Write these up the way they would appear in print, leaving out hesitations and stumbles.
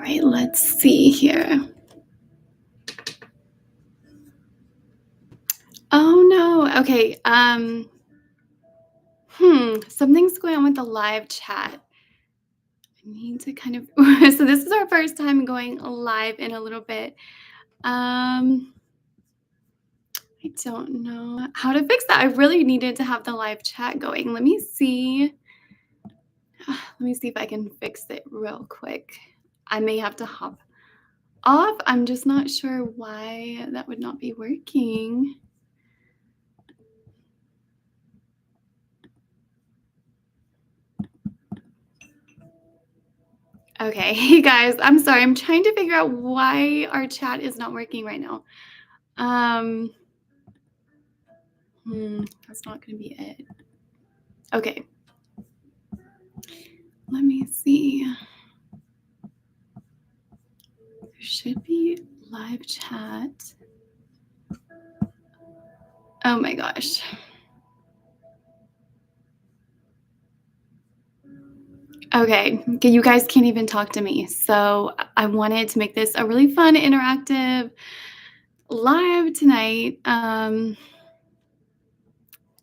right, let's see here. Oh no. Okay. Something's going on with the live chat. I need to kind of so this is our first time going live in a little bit. I don't know how to fix that. I really needed to have the live chat going. Let me see. Let me see if I can fix it real quick. I may have to hop off. I'm just not sure why that would not be working. Okay, hey guys, I'm sorry. I'm trying to figure out why our chat is not working right now. Um, that's not going to be it. Okay, let me see. There should be live chat. Oh my gosh. Okay, you guys can't even talk to me. So I wanted to make this a really fun, interactive live tonight.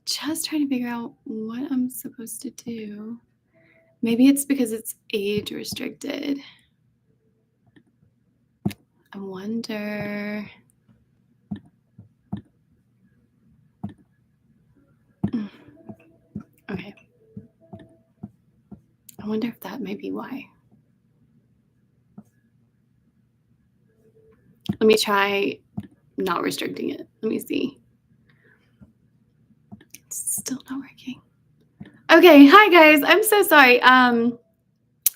Just trying to figure out what I'm supposed to do. Maybe it's because it's age restricted. I wonder. Okay. I wonder if that may be why. Let me try not restricting it. Let me see. It's still not working. Okay, hi guys. I'm so sorry.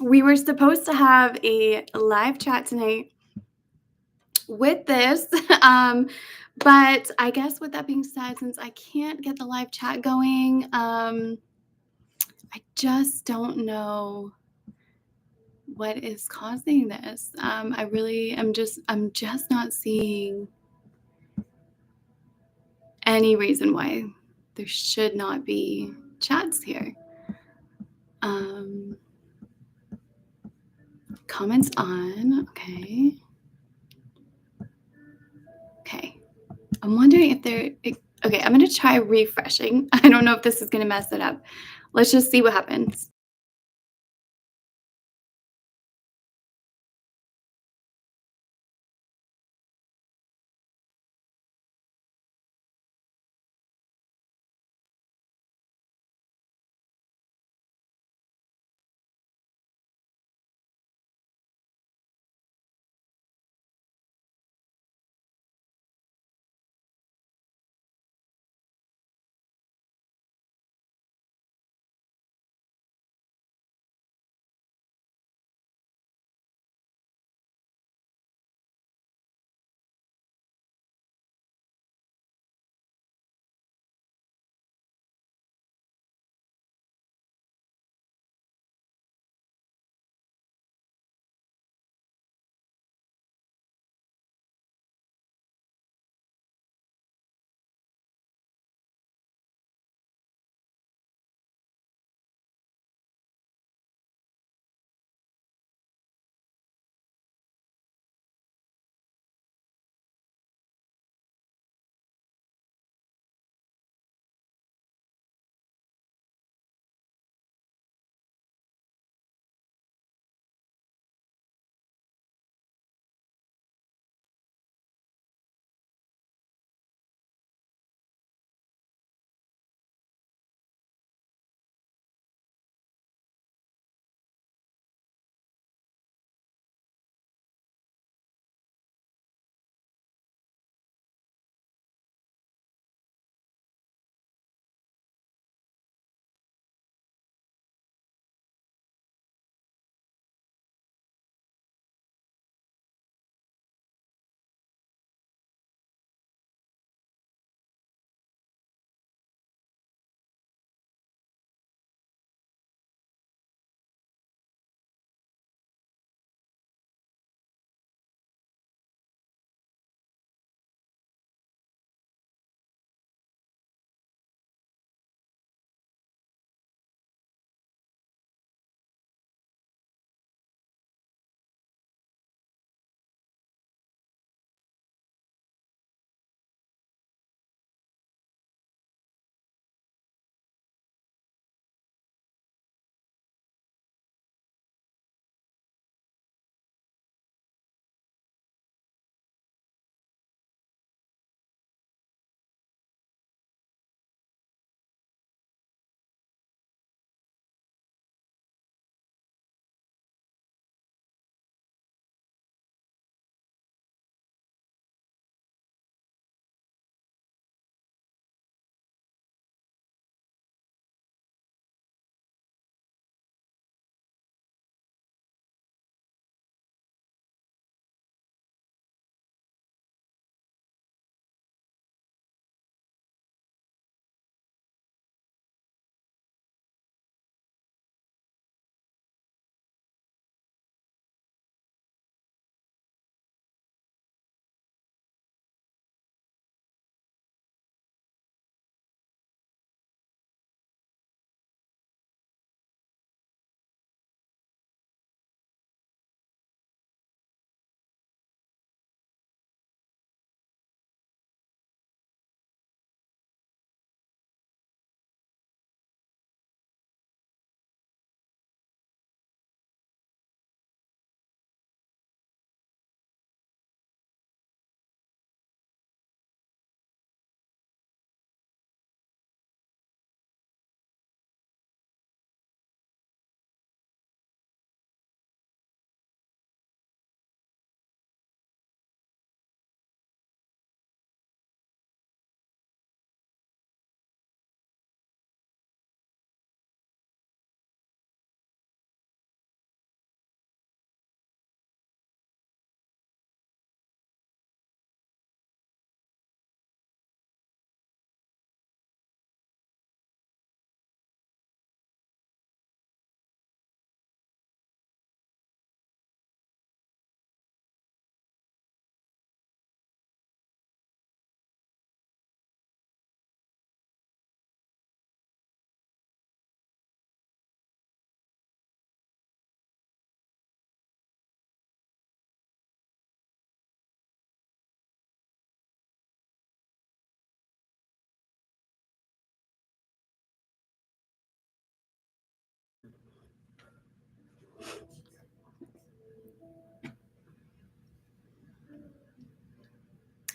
We were supposed to have a live chat tonight with this. But I guess with that being said, since I can't get the live chat going, I just don't know what is causing this. I'm just not seeing any reason why there should not be chats here. Comments on, okay. Okay. I'm wondering if okay, I'm gonna try refreshing. I don't know if this is gonna mess it up. Let's just see what happens.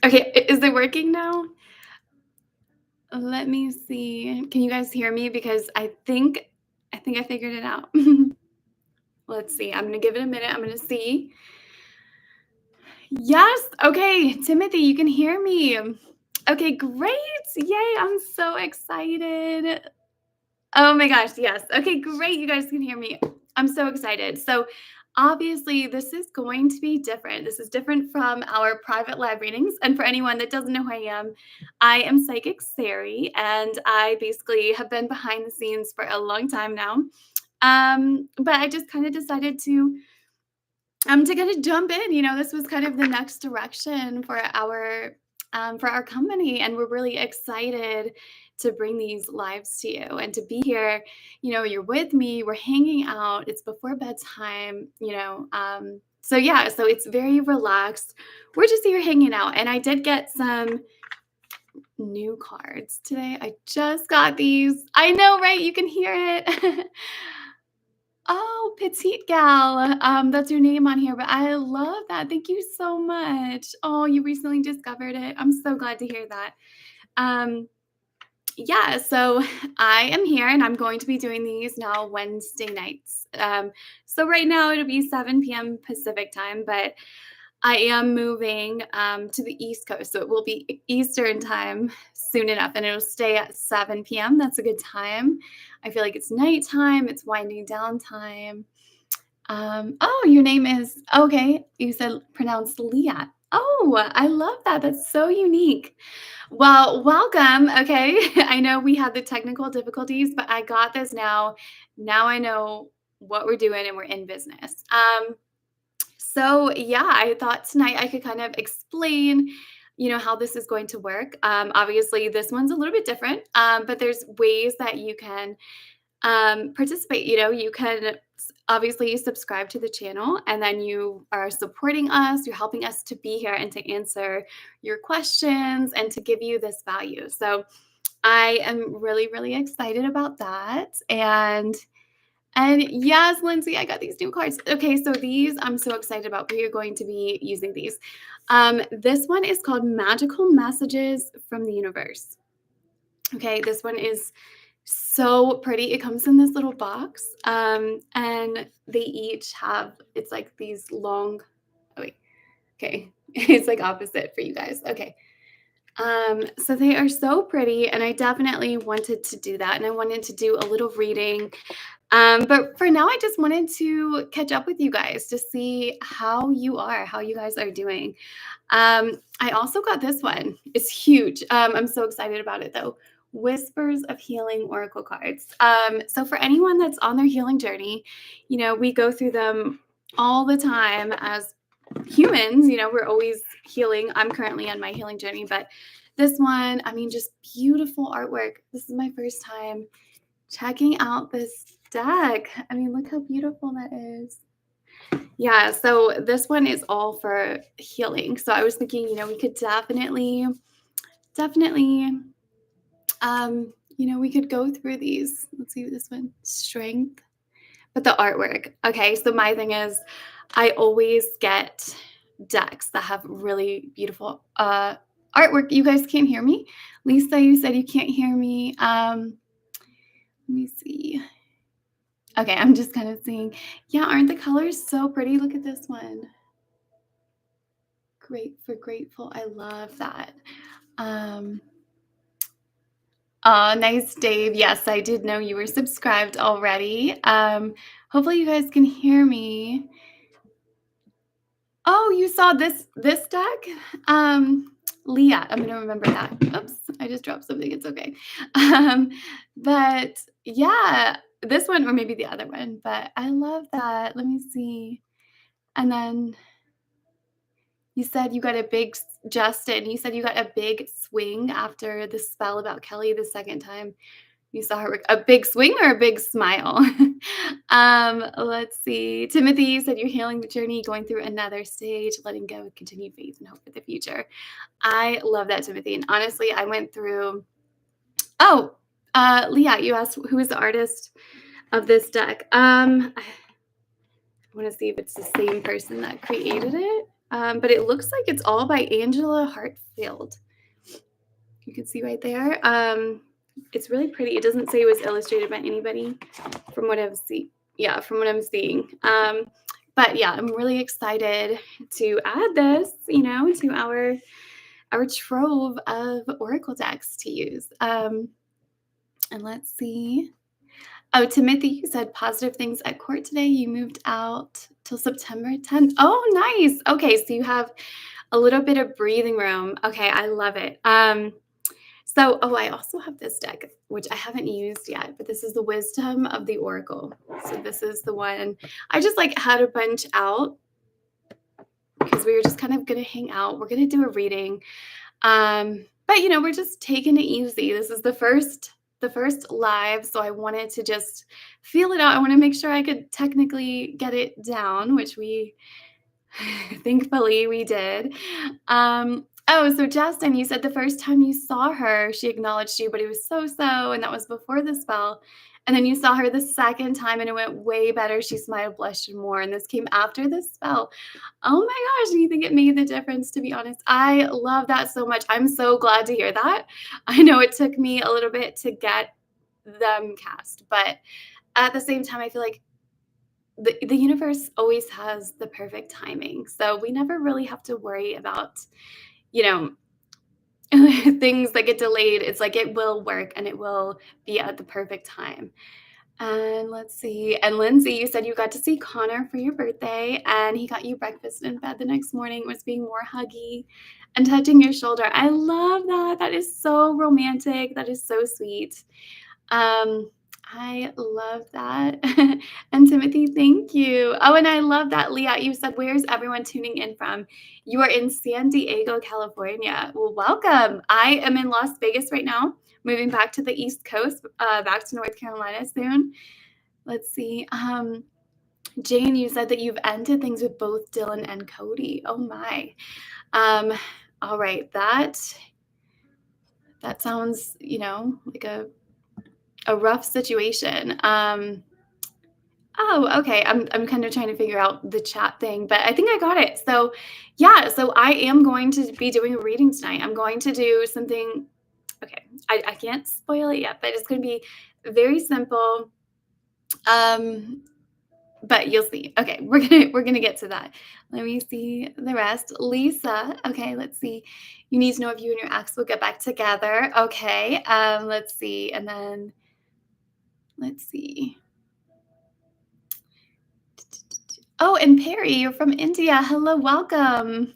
Okay, is it working now? Let me see. Can you guys hear me? Because I think I figured it out. Let's see. I'm gonna give it a minute. I'm gonna see. Yes. Okay, Timothy, you can hear me. Okay, great. Yay, I'm so excited. Oh my gosh, yes. Okay, great. You guys can hear me. I'm so excited. So, obviously, this is going to be different. This is different from our private live readings. And for anyone that doesn't know who I am Psychic Sarie, and I basically have been behind the scenes for a long time now. But I just kind of decided to kind of jump in. This was kind of the next direction for our company, and we're really excited to bring these lives to you and to be here. You're with me, we're hanging out, it's before bedtime. So yeah, so it's very relaxed. We're just here hanging out, and I did get some new cards today. I just got these. I know, right? You can hear it. Oh, petite gal. That's your name on here, but I love that. Thank you so much. Oh, you recently discovered it. I'm so glad to hear that. Um, yeah, so I am here and I'm going to be doing these now Wednesday nights. So right now it'll be 7 p.m. Pacific time, but I am moving to the East Coast, so it will be Eastern time soon enough, and it'll stay at 7 p.m. That's a good time. I feel like it's nighttime, it's winding down time. Oh, your name is okay. You said pronounced Leah. Oh, I love that. That's so unique. Well, welcome. Okay. I know we had the technical difficulties, but I got this now. Now I know what we're doing and we're in business. So yeah, I thought tonight I could kind of explain, how this is going to work. Obviously, this one's a little bit different, but there's ways that you can participate. You can obviously subscribe to the channel, and then you are supporting us. You're helping us to be here and to answer your questions and to give you this value. So I am really, really excited about that. And yes, Lindsay, I got these new cards. Okay, so these I'm so excited about. We are going to be using these. This one is called Magical Messages from the Universe. Okay, this one is so pretty. It comes in this little box, and they each have, it's like these long, oh wait, okay, it's like opposite for you guys. Okay. So they are so pretty, and I definitely wanted to do that, and I wanted to do a little reading. But for now, I just wanted to catch up with you guys to see how you guys are doing. I also got this one. It's huge. I'm so excited about it though. Whispers of Healing Oracle cards. So for anyone that's on their healing journey, we go through them all the time as humans. We're always healing. I'm currently on my healing journey, but this one, I mean, just beautiful artwork. This is my first time checking out this deck. I mean, look how beautiful that is. Yeah, so this one is all for healing. So I was thinking, we could definitely, we could go through these. Let's see this one, strength, but the artwork. Okay, so my thing is, I always get decks that have really beautiful artwork. You guys can't hear me. Lisa, you said you can't hear me. Let me see. Okay, I'm just kind of seeing. Yeah, aren't the colors so pretty? Look at this one. Great for grateful. I love that. Um, nice, Dave. Yes, I did know you were subscribed already. Hopefully you guys can hear me. Oh, you saw this deck? Leah, I'm gonna remember that. Oops, I just dropped something. It's okay. But yeah, this one or maybe the other one. But I love that. Let me see. And then you said you got a big Justin, you said you got a big swing after the spell about Kelly the second time you saw her work. A big swing or a big smile? Let's see. Timothy, you said you're healing the journey, going through another stage, letting go with continued faith and hope for the future. I love that, Timothy. And honestly, I went through. Oh, Leah, you asked who is the artist of this deck. I want to see if it's the same person that created it. But it looks like it's all by Angela Hartfield. You can see right there. It's really pretty. It doesn't say it was illustrated by anybody from what I've seen. Yeah, from what I'm seeing. But yeah, I'm really excited to add this, to our trove of oracle decks to use. And let's see. Oh, Timothy, you said positive things at court today. You moved out till September 10th. Oh, nice. Okay, so you have a little bit of breathing room. Okay, I love it. I also have this deck, which I haven't used yet, but this is the Wisdom of the Oracle. So this is the one I just had a bunch out because we were just kind of going to hang out. We're going to do a reading. But we're just taking it easy. This is the first live, so I wanted to just feel it out. I want to make sure I could technically get it down, which we thankfully we did. So Justin, you said the first time you saw her, she acknowledged you, but it was so, and that was before the spell. And then you saw her the second time and it went way better. She smiled, blushed, and more. And this came after the spell. Oh my gosh, do you think it made the difference, to be honest? I love that so much. I'm so glad to hear that. I know it took me a little bit to get them cast, but at the same time, I feel like the universe always has the perfect timing. So we never really have to worry about, things that get delayed. It's like it will work and it will be at the perfect time. And let's see. And Lindsay, you said you got to see Connor for your birthday and he got you breakfast in bed the next morning, was being more huggy and touching your shoulder. I love that. That is so romantic. That is so sweet. I love that. And Timothy, thank you. Oh, and I love that, Leah. You said, where's everyone tuning in from? You are in San Diego, California. Well, welcome. I am in Las Vegas right now, moving back to the East Coast, back to North Carolina soon. Let's see. Jane, you said that you've ended things with both Dylan and Cody. Oh my. All right. That sounds, like a rough situation. Okay. I'm kind of trying to figure out the chat thing, but I think I got it. So yeah, so I am going to be doing a reading tonight. I'm going to do something. Okay. I can't spoil it yet, but it's going to be very simple. But you'll see. Okay, we're gonna get to that. Let me see the rest. Lisa. Okay, let's see. You need to know if you and your ex will get back together. Okay. Let's see. And then let's see. Oh, and Perry, you're from India. Hello, welcome.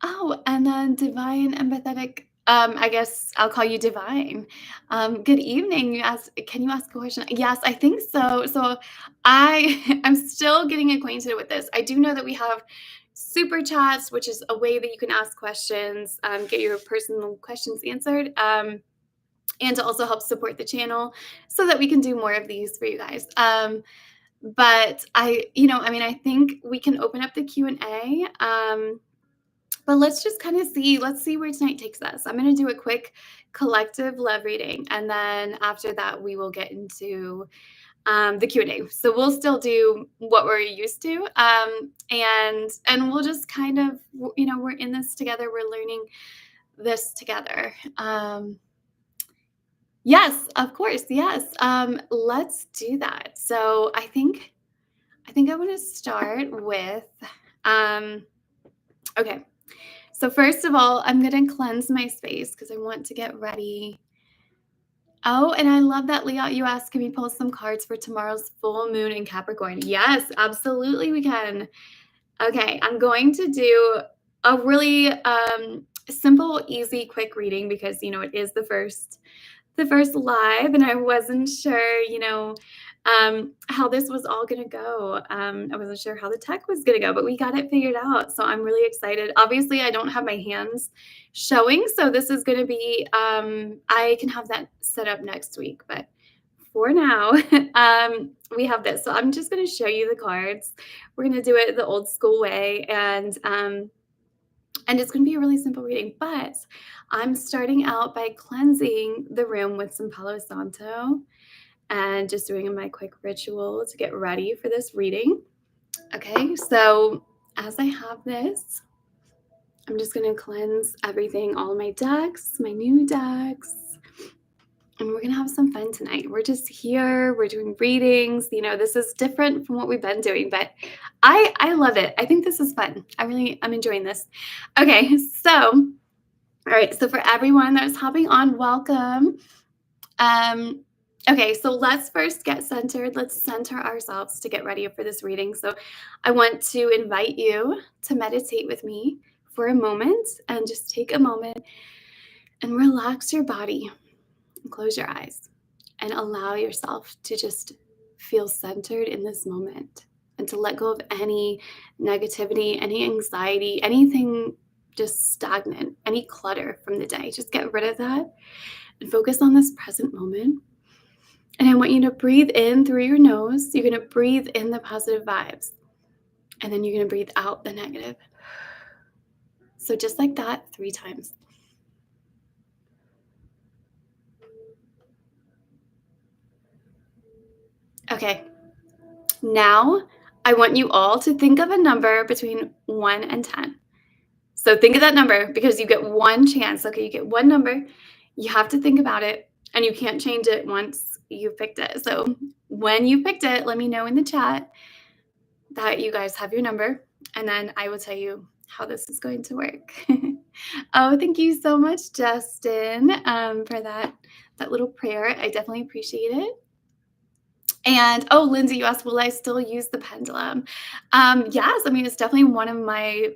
Oh, and then Divine Empathetic. I guess I'll call you Divine. Good evening. Can you ask a question? Yes, I think so. So I'm still getting acquainted with this. I do know that we have super chats, which is a way that you can ask questions, get your personal questions answered, and to also help support the channel so that we can do more of these for you guys. But I think we can open up the Q&A. But let's just kind of see, let's see where tonight takes us. I'm going to do a quick collective love reading. And then after that, we will get into the Q&A. So we'll still do what we're used to. And we'll just kind of, we're in this together. We're learning this together. Yes, of course. Yes. Let's do that. So I think I want to start with, okay. So first of all, I'm going to cleanse my space because I want to get ready. Oh, and I love that, Leah, you asked, can we pull some cards for tomorrow's full moon in Capricorn? Yes, absolutely we can. Okay, I'm going to do a really simple, easy, quick reading because, it is the first live and I wasn't sure, how this was all going to go. I wasn't sure how the tech was going to go, but we got it figured out. So I'm really excited. Obviously, I don't have my hands showing. So this is going to be, I can have that set up next week. But for now, we have this. So I'm just going to show you the cards. We're going to do it the old school way. And it's going to be a really simple reading, but I'm starting out by cleansing the room with some Palo Santo and just doing my quick ritual to get ready for this reading. Okay, so as I have this, I'm just going to cleanse everything, all my decks, my new decks. And we're going to have some fun tonight. We're just here. We're doing readings. This is different from what we've been doing, but I love it. I think this is fun. I'm enjoying this. Okay, so, all right. So for everyone that's hopping on, welcome. Okay, so let's first get centered. Let's center ourselves to get ready for this reading. So I want to invite you to meditate with me for a moment and just take a moment and relax your body and close your eyes and allow yourself to just feel centered in this moment and to let go of any negativity, any anxiety, anything just stagnant, any clutter from the day. Just get rid of that and focus on this present moment. And I want you to breathe in through your nose. You're going to breathe in the positive vibes. And then you're going to breathe out the negative. So just like that, 3 times. Okay. Now, I want you all to think of a number between 1 and 10. So think of that number because you get one chance. Okay, you get one number. You have to think about it, and you can't change it once you've picked it. So when you picked it, let me know in the chat that you guys have your number, and then I will tell you how this is going to work. Oh, thank you so much, Justin, for that little prayer. I definitely appreciate it. And oh, Lindsay, you asked, will I still use the pendulum? Yes, I mean, it's definitely one of my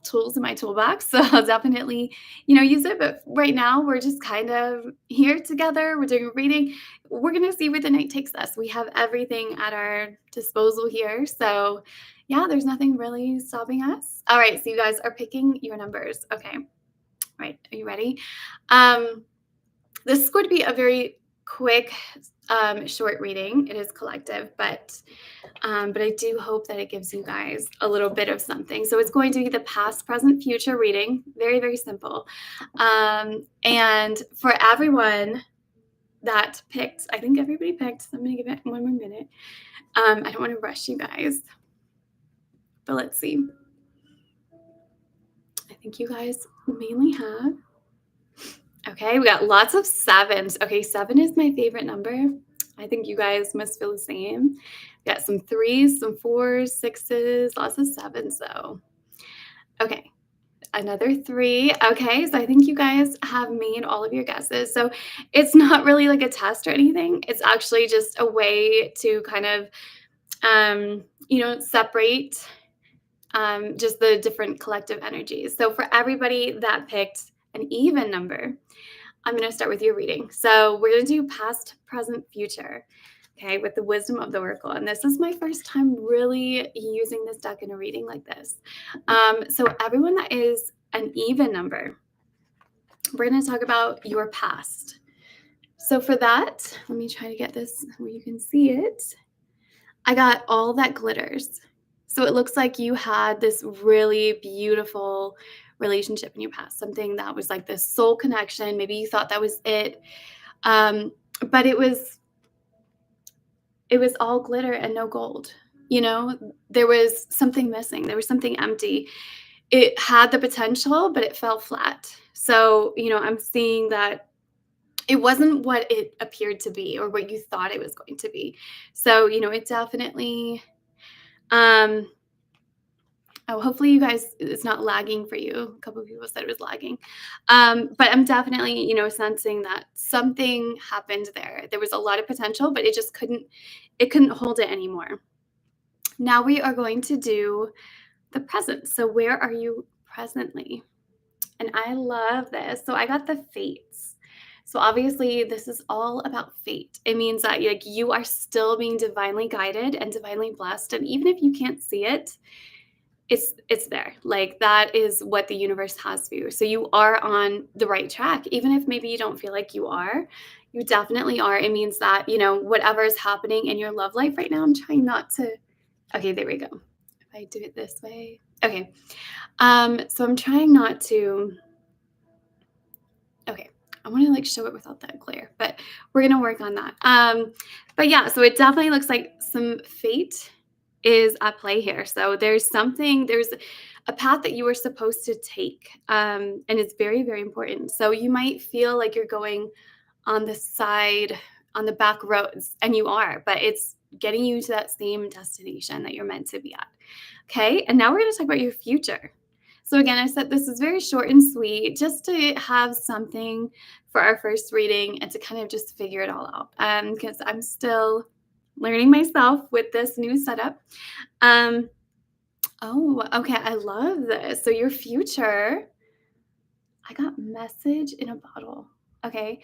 tools in my toolbox. So I'll definitely, use it. But right now we're just kind of here together. We're doing a reading. We're going to see where the night takes us. We have everything at our disposal here. So yeah, there's nothing really stopping us. All right. So you guys are picking your numbers. Okay. All right. Are you ready? This is going to be a very quick, short reading. It is collective, but I do hope that it gives you guys a little bit of something. So it's going to be the past, present, future reading. Very, very simple. And for everyone that picked, I think everybody picked. So I'm going to give it one more minute. I don't want to rush you guys, but let's see. I think you guys mainly have. Okay, we got lots of 7s. Okay, 7 is my favorite number. I think you guys must feel the same. We got some 3s, some 4s, 6s, lots of 7s though. Okay, another 3. Okay, so I think you guys have made all of your guesses. So it's not really like a test or anything. It's actually just a way to kind of, separate just the different collective energies. So for everybody that picked an even number, I'm going to start with your reading. So we're going to do past, present, future, okay, with the wisdom of the oracle. And this is my first time really using this deck in a reading like this. So everyone that is an even number, we're going to talk about your past. So for that, let me try to get this where you can see it. I got all that glitters. So it looks like you had this really beautiful relationship in your past, something that was like this soul connection. Maybe you thought that was it. But it was all glitter and no gold. There was something missing. There was something empty. It had the potential, but it fell flat. So, I'm seeing that it wasn't what it appeared to be or what you thought it was going to be. So, it definitely, hopefully you guys, it's not lagging for you. A couple of people said it was lagging. But I'm definitely, sensing that something happened there. There was a lot of potential, but it couldn't hold it anymore. Now we are going to do the present. So where are you presently? And I love this. So I got the fates. So obviously this is all about fate. It means that you are still being divinely guided and divinely blessed. And even if you can't see it, it's there. Like that is what the universe has for you. So you are on the right track. Even if maybe you don't feel like you are, you definitely are. It means that, whatever is happening in your love life right now, I'm trying not to, okay, there we go. If I do it this way. Okay. So I'm trying not to, okay. I want to show it without that glare, but we're going to work on that. But yeah, so it definitely looks like some fate is at play here. So there's a path that you were supposed to take, and it's very, very important. So you might feel like you're going on the side, on the back roads, and you are, but it's getting you to that same destination that you're meant to be at. Okay, and now we're going to talk about your future. So again, I said this is very short and sweet, just to have something for our first reading and to kind of just figure it all out. Because I'm still learning myself with this new setup. Um, oh, okay, I love this. So your future, I got message in a bottle. Okay.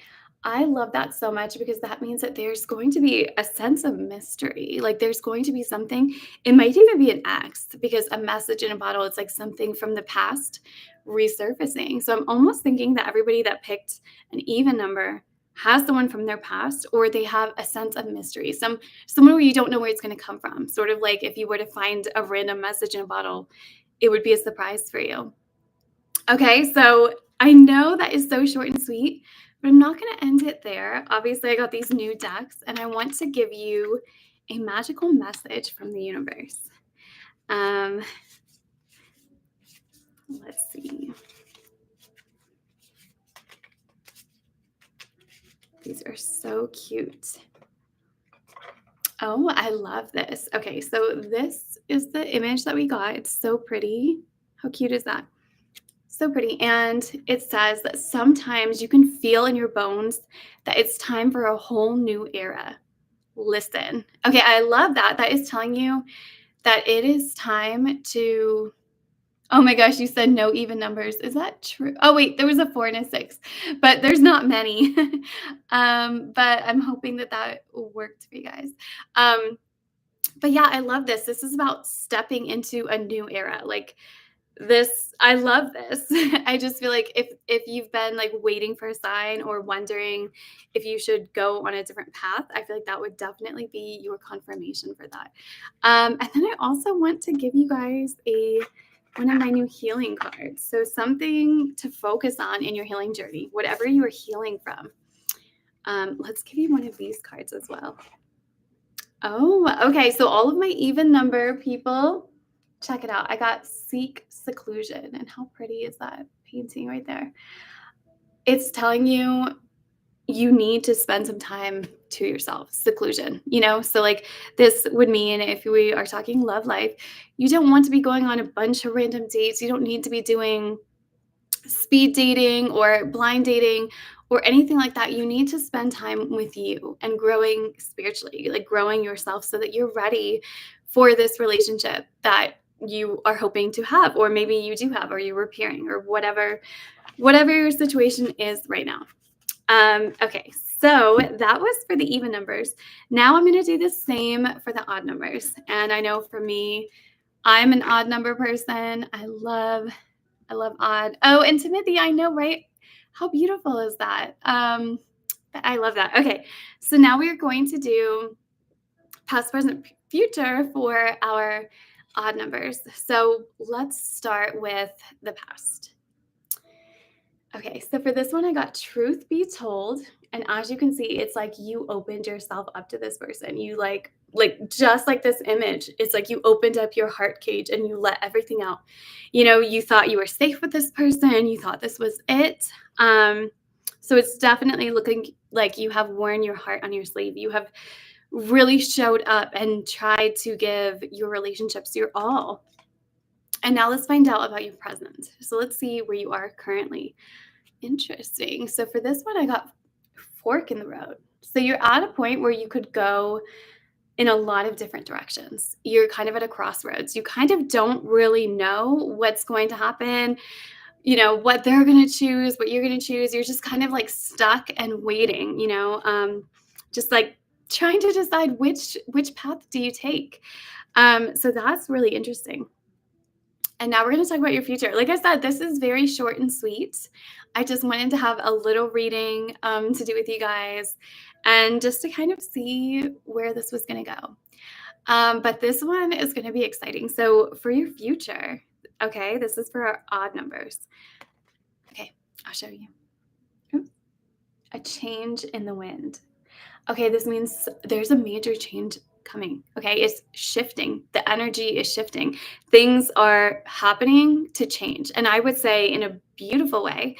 I love that so much because that means that there's going to be a sense of mystery. Like there's going to be something, it might even be an ex because a message in a bottle, it's like something from the past resurfacing. So I'm almost thinking that everybody that picked an even number has someone from their past, or they have a sense of mystery. Someone where you don't know where it's going to come from. Sort of like if you were to find a random message in a bottle, it would be a surprise for you. Okay, so I know that is so short and sweet, but I'm not going to end it there. Obviously, I got these new decks, and I want to give you a magical message from the universe. Um, let's see. These are so cute. Oh, I love this. Okay, so this is the image that we got. It's so pretty. How cute is that? So pretty. And it says that sometimes you can feel in your bones that it's time for a whole new era. Listen. Okay, I love that. That is telling you that it is time to. Oh my gosh, you said no even numbers. Is that true? Oh wait, there was a 4 and a 6, but there's not many. But I'm hoping that that worked for you guys. But yeah, I love this. This is about stepping into a new era. Like this, I love this. I just feel like if you've been like waiting for a sign or wondering if you should go on a different path, I feel like that would definitely be your confirmation for that. And then I also want to give you guys a one of my new healing cards. So something to focus on in your healing journey, whatever you are healing from. Let's give you one of these cards as well. Oh, okay. So all of my even number people, check it out. I got Seek Seclusion. And how pretty is that painting right there? It's telling you you need to spend some time to yourself, seclusion, So, like, this would mean if we are talking love life, you don't want to be going on a bunch of random dates. You don't need to be doing speed dating or blind dating or anything like that. You need to spend time with you and growing spiritually, like growing yourself so that you're ready for this relationship that you are hoping to have, or maybe you do have, or you're repairing, or whatever your situation is right now. Okay, so that was for the even numbers. Now I'm going to do the same for the odd numbers. And I know for me, I'm an odd number person. I love odd. Oh, and Timothy, I know, right? How beautiful is that? I love that. Okay, so now we are going to do past, present, future for our odd numbers. So let's start with the past. Okay, so for this one, I got truth be told. And as you can see, it's like you opened yourself up to this person. You like just like this image, it's like you opened up your heart cage and you let everything out. You thought you were safe with this person, you thought this was it. So it's definitely looking like you have worn your heart on your sleeve. You have really showed up and tried to give your relationships your all. And now let's find out about your present. So let's see where you are currently. Interesting. So for this one, I got fork in the road. So you're at a point where you could go in a lot of different directions. You're kind of at a crossroads. You kind of don't really know what's going to happen, what they're going to choose, what you're going to choose. You're just kind of like stuck and waiting, just like trying to decide which path do you take. So that's really interesting. And now we're going to talk about your future. Like I said, this is very short and sweet. I just wanted to have a little reading to do with you guys and just to kind of see where this was going to go. But this one is going to be exciting. So for your future, okay, this is for our odd numbers. Okay, I'll show you. Oops. A change in the wind. Okay, this means there's a major change coming. Okay. It's shifting. The energy is shifting. Things are happening to change. And I would say in a beautiful way,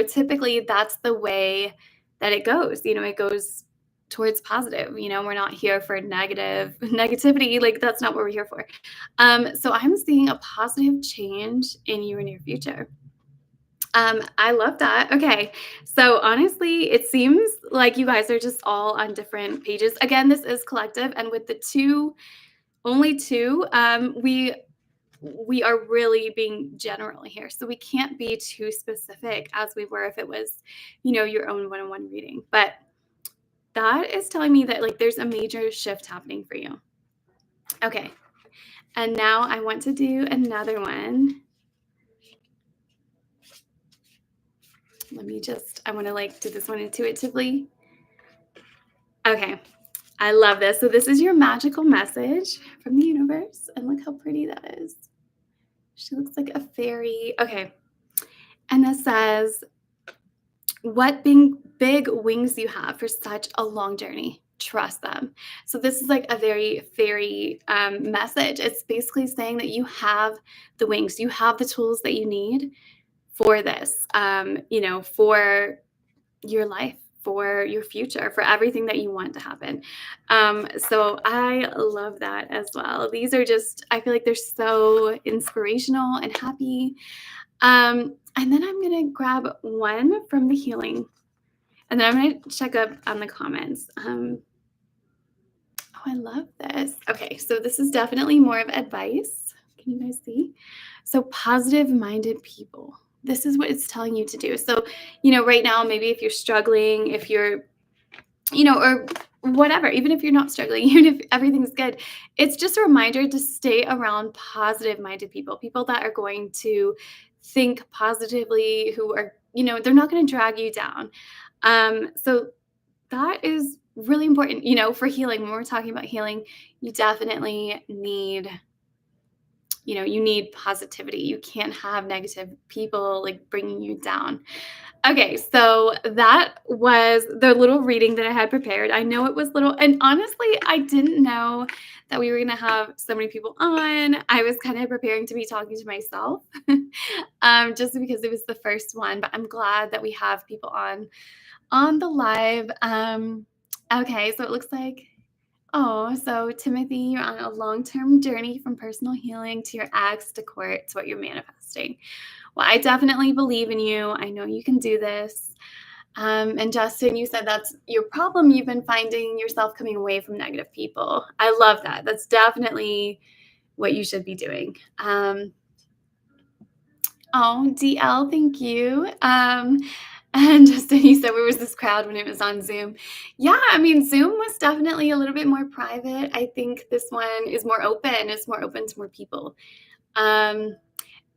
typically that's the way that it goes. It goes towards positive. We're not here for negativity. Like that's not what we're here for. So I'm seeing a positive change in your near future. I love that. Okay. So honestly, it seems like you guys are just all on different pages. Again, this is collective, and with the only two, we are really being general here. So we can't be too specific as we were if it was, your own one-on-one reading. But that is telling me that like there's a major shift happening for you. Okay. And now I want to do another one. I want to like do this one intuitively. Okay. I love this. So this is your magical message from the universe. And look how pretty that is. She looks like a fairy. Okay. And this says, what big wings you have for such a long journey. Trust them. So this is like a very fairy message. It's basically saying that you have the wings. You have the tools that you need for this, for your life, for your future, for everything that you want to happen. So I love that as well. These are just, I feel like they're so inspirational and happy. And then I'm going to grab one from the healing, and then I'm going to check up on the comments. Oh, I love this. Okay, so this is definitely more of advice. Can you guys see? So positive-minded people. This is what it's telling you to do. So, right now, maybe if you're struggling, if you're, or whatever, even if you're not struggling, even if everything's good, it's just a reminder to stay around positive-minded people that are going to think positively, who are, they're not going to drag you down. So that is really important, for healing. When we're talking about healing, you definitely need you need positivity. You can't have negative people like bringing you down. Okay, so that was the little reading that I had prepared. I know it was little, and honestly, I didn't know that we were going to have so many people on. I was kind of preparing to be talking to myself, just because it was the first one, but I'm glad that we have people on the live. Okay, so it looks like, so Timothy, you're on a long-term journey from personal healing to your ex to court to what you're manifesting. Well, I definitely believe in you. I know you can do this. And Justin, you said that's your problem. You've been finding yourself coming away from negative people. I love that. That's definitely what you should be doing. DL, thank you. And Justin, you said, where was this crowd when it was on Zoom? Yeah, I mean, Zoom was definitely a little bit more private. I think this one is more open. It's more open to more people.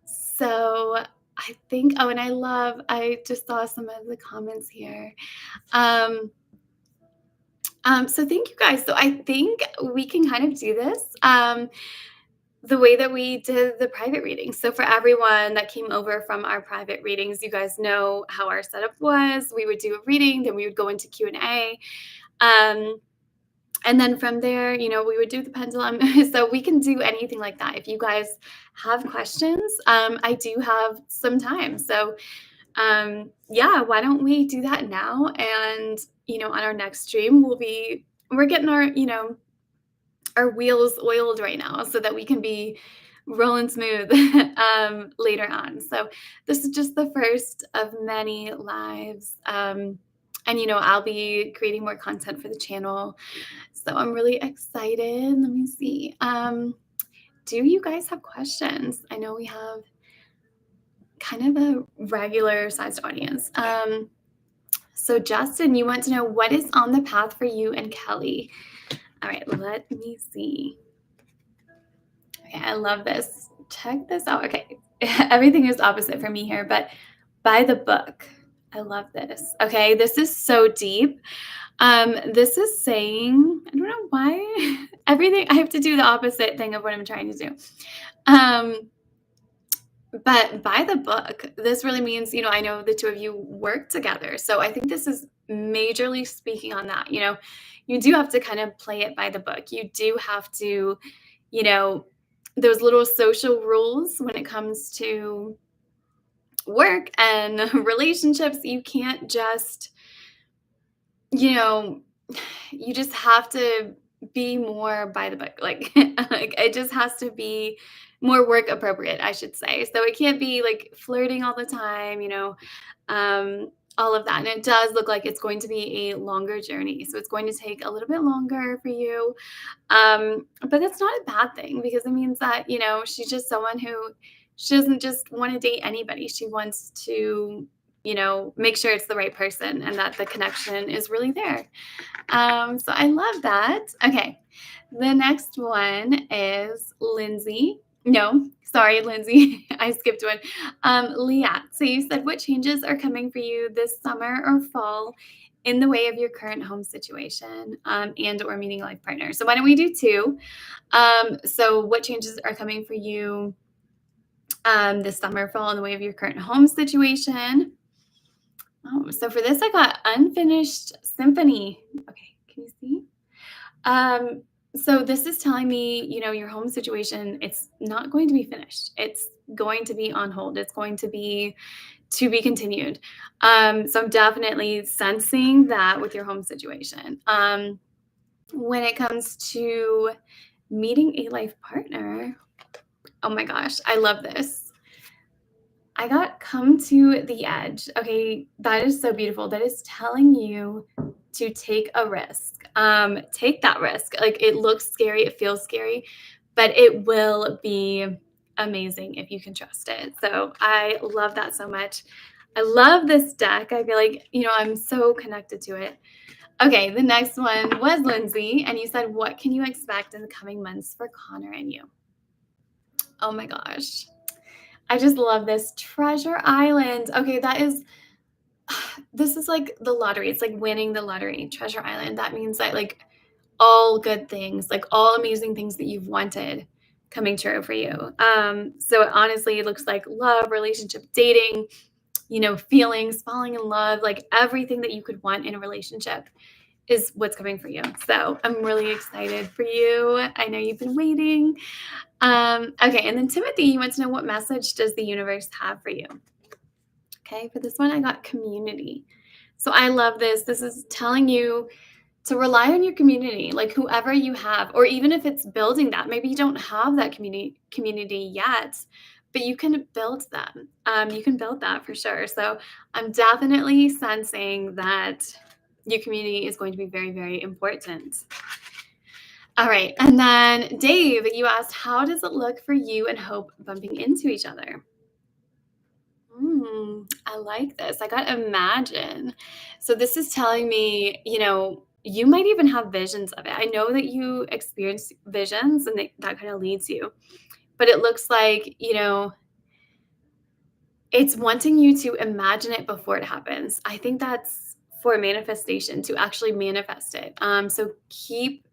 So I think, and I just saw some of the comments here. So thank you guys. So I think we can kind of do this the way that we did the private readings. So for everyone that came over from our private readings, you guys know how our setup was. We would do a reading, then we would go into Q&A. And then from there, we would do the pendulum. So we can do anything like that. If you guys have questions, I do have some time. So why don't we do that now? And, on our next stream, we're getting our wheels oiled right now so that we can be rolling smooth later on. So this is just the first of many lives. And, I'll be creating more content for the channel. So I'm really excited. Let me see. Do you guys have questions? I know we have kind of a regular sized audience. So Justin, you want to know what is on the path for you and Kelly? All right, let me see. Okay, I love this. Check this out. Okay, everything is opposite for me here, but by the book. I love this. Okay, this is so deep. This is saying, I don't know why, everything, I have to do the opposite thing of what I'm trying to do. But by the book, this really means, I know the two of you work together. So I think this is majorly speaking on that. you do have to kind of play it by the book. You do have to, you know, those little social rules when it comes to work and relationships. You can't just, you know, you just have to be more by the book. Like, like it just has to be more work appropriate, I should say. So it can't be like flirting all the time, all of that. And it does look like it's going to be a longer journey. So it's going to take a little bit longer for you. But that's not a bad thing because it means that, she's just someone who she doesn't just want to date anybody. She wants to, make sure it's the right person and that the connection is really there. So I love that. Okay. The next one is Lindsay. No, sorry, Lindsay. I skipped one. Leah. So you said, what changes are coming for you this summer or fall in the way of your current home situation and or meeting a life partner? So why don't we do two? So what changes are coming for you this summer, fall in the way of your current home situation? Oh, so for this, I got unfinished symphony. Okay, can you see? Um, so this is telling me, your home situation, it's not going to be finished. It's going to be on hold. It's going to be continued. So I'm definitely sensing that with your home situation. When it comes to meeting a life partner, oh my gosh, I love this. I got come to the edge. Okay, that is so beautiful. That is telling you to take a risk. Take that risk. Like it looks scary, it feels scary, but it will be amazing if you can trust it. So I love that so much. I love this deck. I feel like, I'm so connected to it. Okay, the next one was Lindsay, and you said, what can you expect in the coming months for Connor and you? Oh my gosh. I just love this Treasure Island. Okay, this is like the lottery. It's like winning the lottery. Treasure Island. That means that like all good things, like all amazing things that you've wanted coming true for you. So honestly, it looks like love, relationship, dating, feelings, falling in love, like everything that you could want in a relationship is what's coming for you. So I'm really excited for you. I know you've been waiting. Okay, and then Timothy, you want to know what message does the universe have for you? Okay, for this one, I got community. So I love this. This is telling you to rely on your community, like whoever you have, or even if it's building that. Maybe you don't have that community yet, but you can build them. You can build that for sure. So I'm definitely sensing that your community is going to be very, very important. All right. And then Dave, you asked, how does it look for you and Hope bumping into each other? I like this. I got imagine. So this is telling me, you might even have visions of it. I know that you experience visions and that kind of leads you, but it looks like, it's wanting you to imagine it before it happens. I think that's for manifestation to actually manifest it. So keep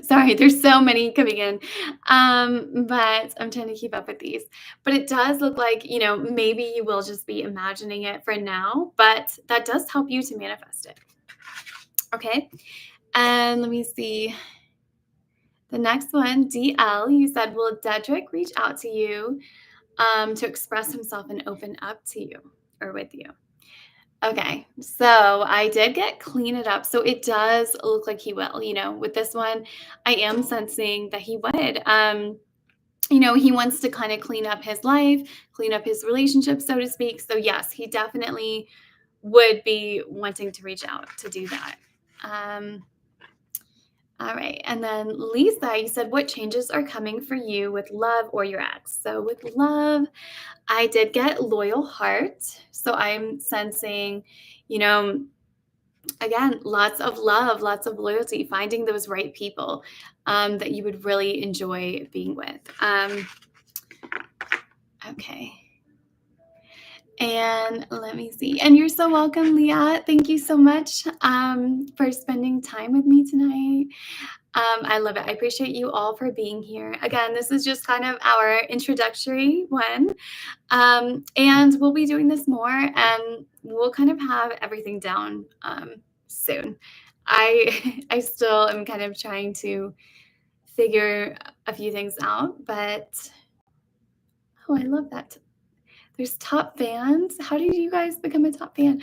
sorry, there's so many coming in. But I'm trying to keep up with these. But it does look like, maybe you will just be imagining it for now, but that does help you to manifest it. Okay. And let me see. The next one, DL, you said, will Dedrick reach out to you to express himself and open up to you or with you? Okay, so I did get clean it up. So it does look like he will, with this one, I am sensing that he would. He wants to kind of clean up his life, clean up his relationship, so to speak. So yes, he definitely would be wanting to reach out to do that. All right. And then Lisa, you said, what changes are coming for you with love or your ex? So with love, I did get loyal heart. So I'm sensing, again, lots of love, lots of loyalty, finding those right people that you would really enjoy being with. Okay. And let me see. And you're so welcome, Leah. Thank you so much for spending time with me tonight. I love it. I appreciate you all for being here. Again, this is just kind of our introductory one. And we'll be doing this more and we'll kind of have everything down soon. I still am kind of trying to figure a few things out, but oh, I love that. There's top fans. How did you guys become a top fan?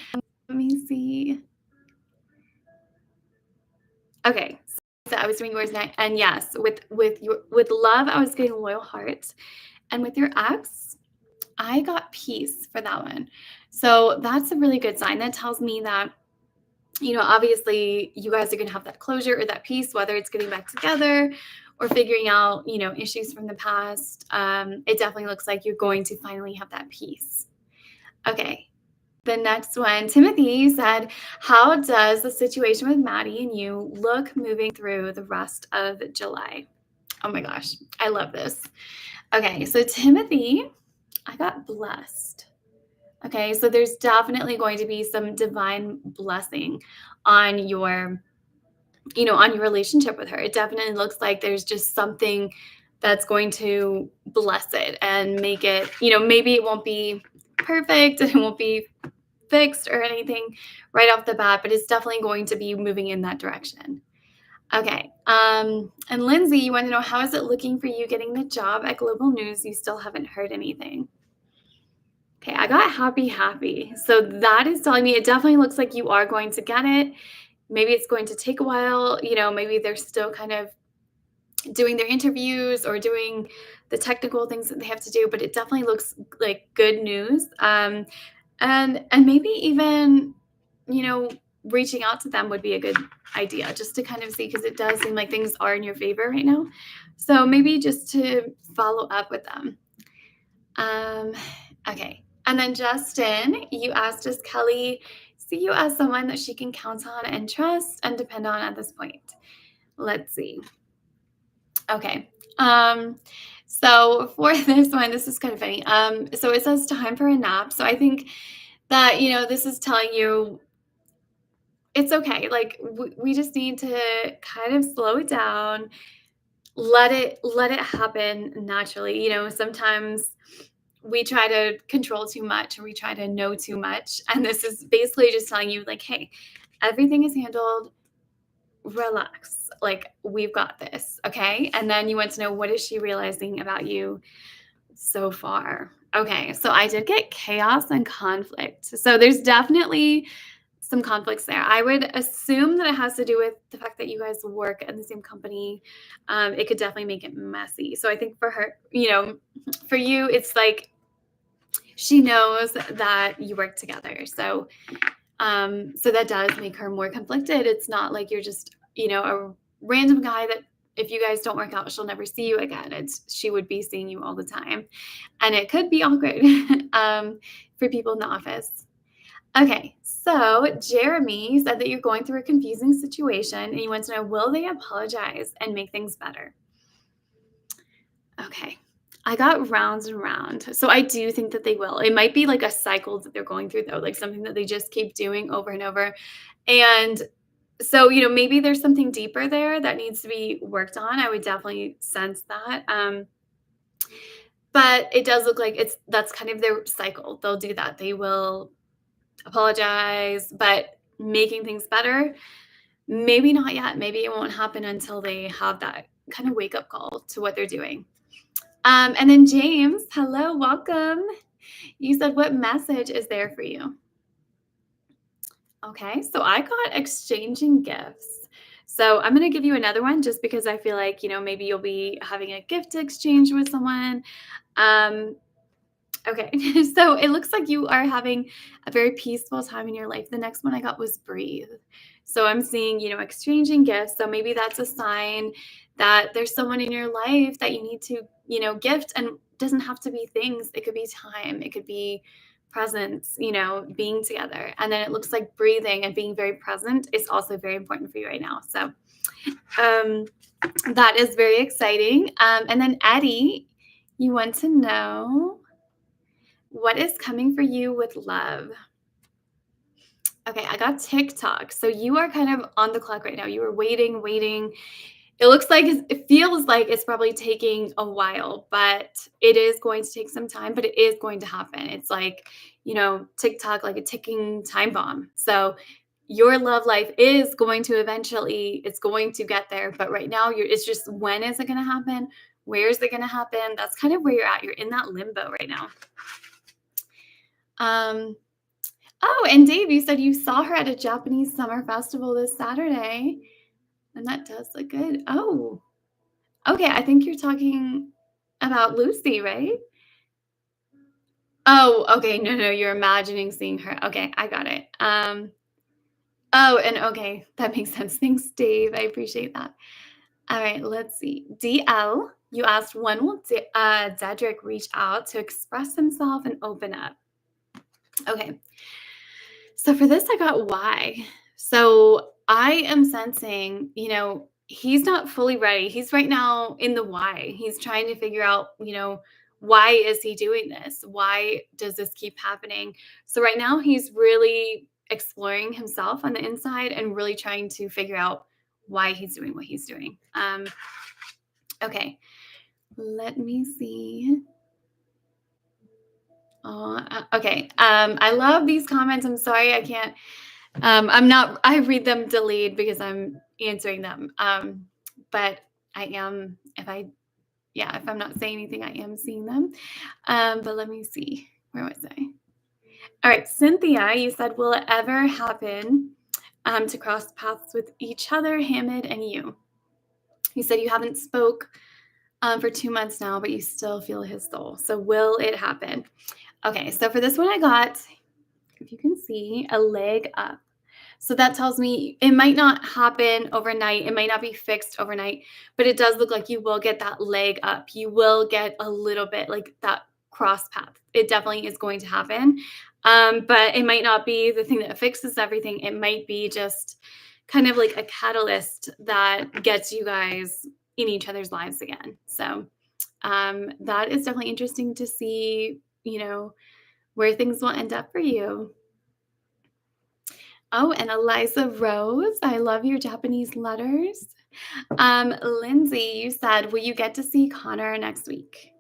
Let me see. Okay, so I was doing yours next, and yes, with love, I was getting loyal hearts, and with your ex, I got peace for that one. So that's a really good sign. That tells me that, obviously you guys are going to have that closure or that peace, whether it's getting back together or figuring out, issues from the past. It definitely looks like you're going to finally have that peace. Okay. The next one, Timothy said, how does the situation with Maddie and you look moving through the rest of July? Oh my gosh, I love this. Okay, so Timothy, I got blessed. Okay, so there's definitely going to be some divine blessing on on your relationship with her. It definitely looks like there's just something that's going to bless it and make it, maybe it won't be perfect and it won't be fixed or anything right off the bat, but it's definitely going to be moving in that direction. Okay. And Lindsay, you want to know, how is it looking for you getting the job at Global News? You still haven't heard anything. Okay, I got happy. So that is telling me it definitely looks like you are going to get it. Maybe it's going to take a while. Maybe they're still kind of doing their interviews or doing the technical things that they have to do, but it definitely looks like good news. And maybe even, reaching out to them would be a good idea just to kind of see, because it does seem like things are in your favor right now. So maybe just to follow up with them. Okay. And then Justin, you asked, does Kelly see you as someone that she can count on and trust and depend on at this point? Let's see. Okay. So for this one, this is kind of funny. So it says time for a nap. So I think that, this is telling you it's okay. Like we just need to kind of slow it down, let it happen naturally. Sometimes we try to control too much or we try to know too much. And this is basically just telling you, like, hey, everything is handled. Relax. Like, we've got this. Okay. And then you want to know, what is she realizing about you so far? Okay. So I did get chaos and conflict. So there's definitely some conflicts there. I would assume that it has to do with the fact that you guys work in the same company. It could definitely make it messy. So I think for her, for you, it's like she knows that you work together. So that does make her more conflicted. It's not like you're just, a random guy that if you guys don't work out, she'll never see you again. She would be seeing you all the time. And it could be awkward for people in the office. Okay, so Jeremy said that you're going through a confusing situation and you want to know, will they apologize and make things better? Okay, I got rounds and round. So I do think that they will. It might be like a cycle that they're going through, though, like something that they just keep doing over and over. And so, maybe there's something deeper there that needs to be worked on. I would definitely sense that. But it does look like that's kind of their cycle. They'll do that. They will apologize, but making things better, maybe not yet. Maybe it won't happen until they have that kind of wake up call to what they're doing. And then James, hello, welcome. You said, what message is there for you? Okay, so I got exchanging gifts. So I'm going to give you another one just because I feel like, maybe you'll be having a gift exchange with someone. Okay, so it looks like you are having a very peaceful time in your life. The next one I got was breathe. So I'm seeing, exchanging gifts. So maybe that's a sign that there's someone in your life that you need to, gift, and doesn't have to be things. It could be time. It could be presence, being together. And then it looks like breathing and being very present is also very important for you right now. So that is very exciting. And then Eddie, you want to know, what is coming for you with love? Okay, I got TikTok. So you are kind of on the clock right now. You are waiting. It looks like it feels like it's probably taking a while, but it is going to take some time, but it is going to happen. It's like, TikTok, like a ticking time bomb. So your love life is going to eventually, it's going to get there. But right now, it's just, when is it going to happen? Where is it going to happen? That's kind of where you're at. You're in that limbo right now. Oh, and Dave, you said you saw her at a Japanese summer festival this Saturday, and that does look good. Oh, okay. I think you're talking about Lucy, right? Oh, okay. No, you're imagining seeing her. Okay, I got it. Oh, and okay, that makes sense. Thanks, Dave. I appreciate that. All right, let's see. DL, you asked, when will Dedrick reach out to express himself and open up? Okay. So for this, I got why. So I am sensing, he's not fully ready. He's right now in the why. He's trying to figure out, why is he doing this? Why does this keep happening? So right now he's really exploring himself on the inside and really trying to figure out why he's doing what he's doing. Okay, let me see. Okay. I love these comments. I'm sorry I can't. I read them delayed because I'm answering them. But I am, if I'm not saying anything, I am seeing them. But let me see. Where was I? All right, Cynthia, you said, will it ever happen to cross paths with each other, Hamid and you? You said you haven't spoke for 2 months now, but you still feel his soul. So will it happen? Okay, so for this one, I got, if you can see, a leg up. So that tells me it might not happen overnight. It might not be fixed overnight, but it does look like you will get that leg up. You will get a little bit like that cross path. It definitely is going to happen. But it might not be the thing that fixes everything. It might be just kind of like a catalyst that gets you guys in each other's lives again. So that is definitely interesting to see, where things will end up for you. Oh, and Eliza Rose, I love your Japanese letters. Lindsay, you said, will you get to see Connor next week?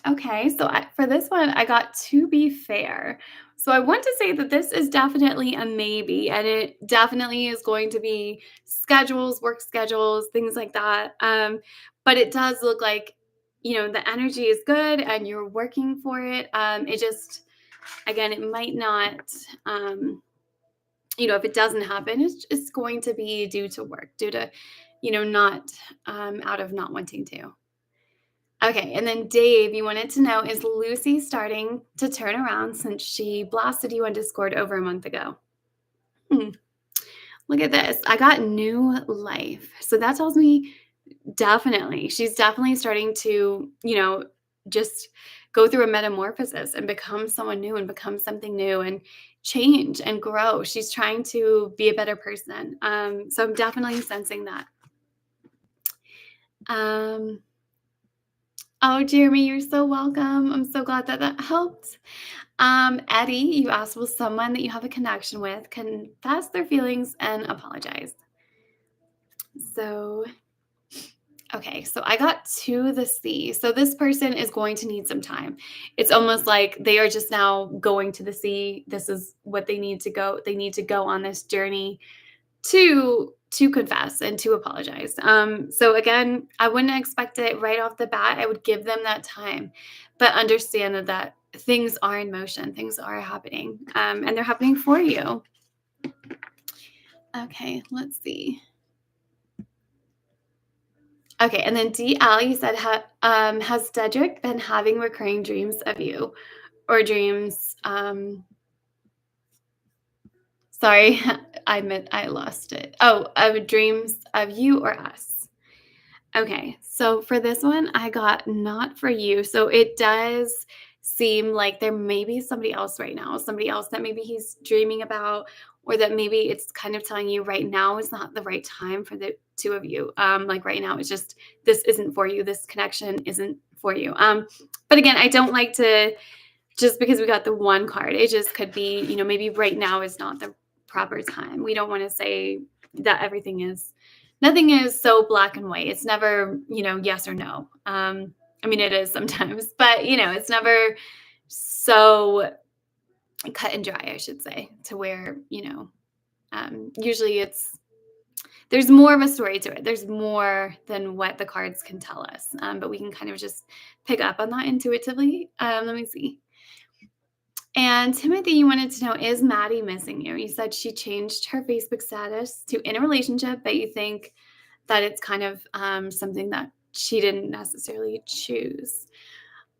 Okay, so for this one, I got to be fair. So I want to say that this is definitely a maybe, and it definitely is going to be schedules, work schedules, things like that. But it does look like, the energy is good and you're working for it. It just, again, it might not, if it doesn't happen, it's going to be due to work, due to, not out of not wanting to. Okay, and then Dave, you wanted to know, is Lucy starting to turn around since she blasted you on Discord over a month ago? Look at this. I got new life. So that tells me definitely, she's definitely starting to, just go through a metamorphosis and become someone new and become something new and change and grow. She's trying to be a better person. So I'm definitely sensing that. Oh, Jeremy, you're so welcome. I'm so glad that helped. Eddie, you asked, will someone that you have a connection with confess their feelings and apologize? So, okay, so I got to the sea. So this person is going to need some time. It's almost like they are just now going to the sea. This is what they need to go. They need to go on this journey to confess and to apologize. So again, I wouldn't expect it right off the bat. I would give them that time, but understand that things are in motion, things are happening, and they're happening for you. Okay, let's see. Okay, and then DL, you said, has Dedrick been having recurring dreams of you, or dreams? Sorry, I lost it. Oh, dreams of you or us. Okay, so for this one, I got not for you. So it does seem like there may be somebody else right now, somebody else that maybe he's dreaming about, or that maybe it's kind of telling you right now is not the right time for the two of you. Like right now, it's just, this isn't for you. This connection isn't for you. But again, I don't like to, just because we got the one card, it just could be, maybe right now is not the proper time. We don't want to say that nothing is so black and white. It's never, yes or no. I mean, it is sometimes, but it's never so cut and dry, I should say, to where, usually there's more of a story to it. There's more than what the cards can tell us. But we can kind of just pick up on that intuitively. Let me see. And Timothy, you wanted to know, is Maddie missing you? You said she changed her Facebook status to in a relationship, but you think that it's kind of something that she didn't necessarily choose.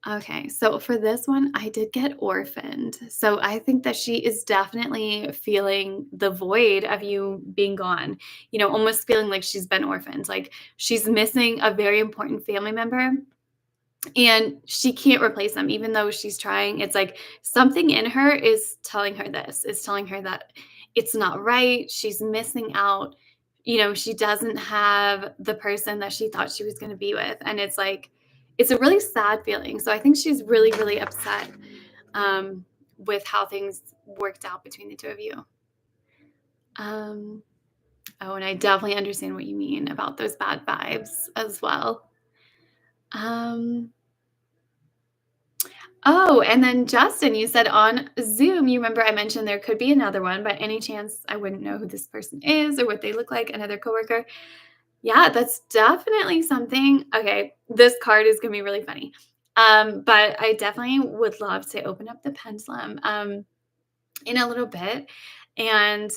Okay, so for this one, I did get orphaned. So I think that she is definitely feeling the void of you being gone, almost feeling like she's been orphaned, like she's missing a very important family member and she can't replace them even though she's trying. It's like something in her is telling her this, is telling her that it's not right. She's missing out. She doesn't have the person that she thought she was going to be with. And it's like, it's a really sad feeling. So I think she's really, really upset with how things worked out between the two of you. Oh, and I definitely understand what you mean about those bad vibes as well. Oh, and then Justin, you said on Zoom, you remember I mentioned there could be another one, but any chance I wouldn't know who this person is or what they look like, another coworker? Yeah, that's definitely something. Okay, this card is gonna be really funny. But I definitely would love to open up the pendulum in a little bit and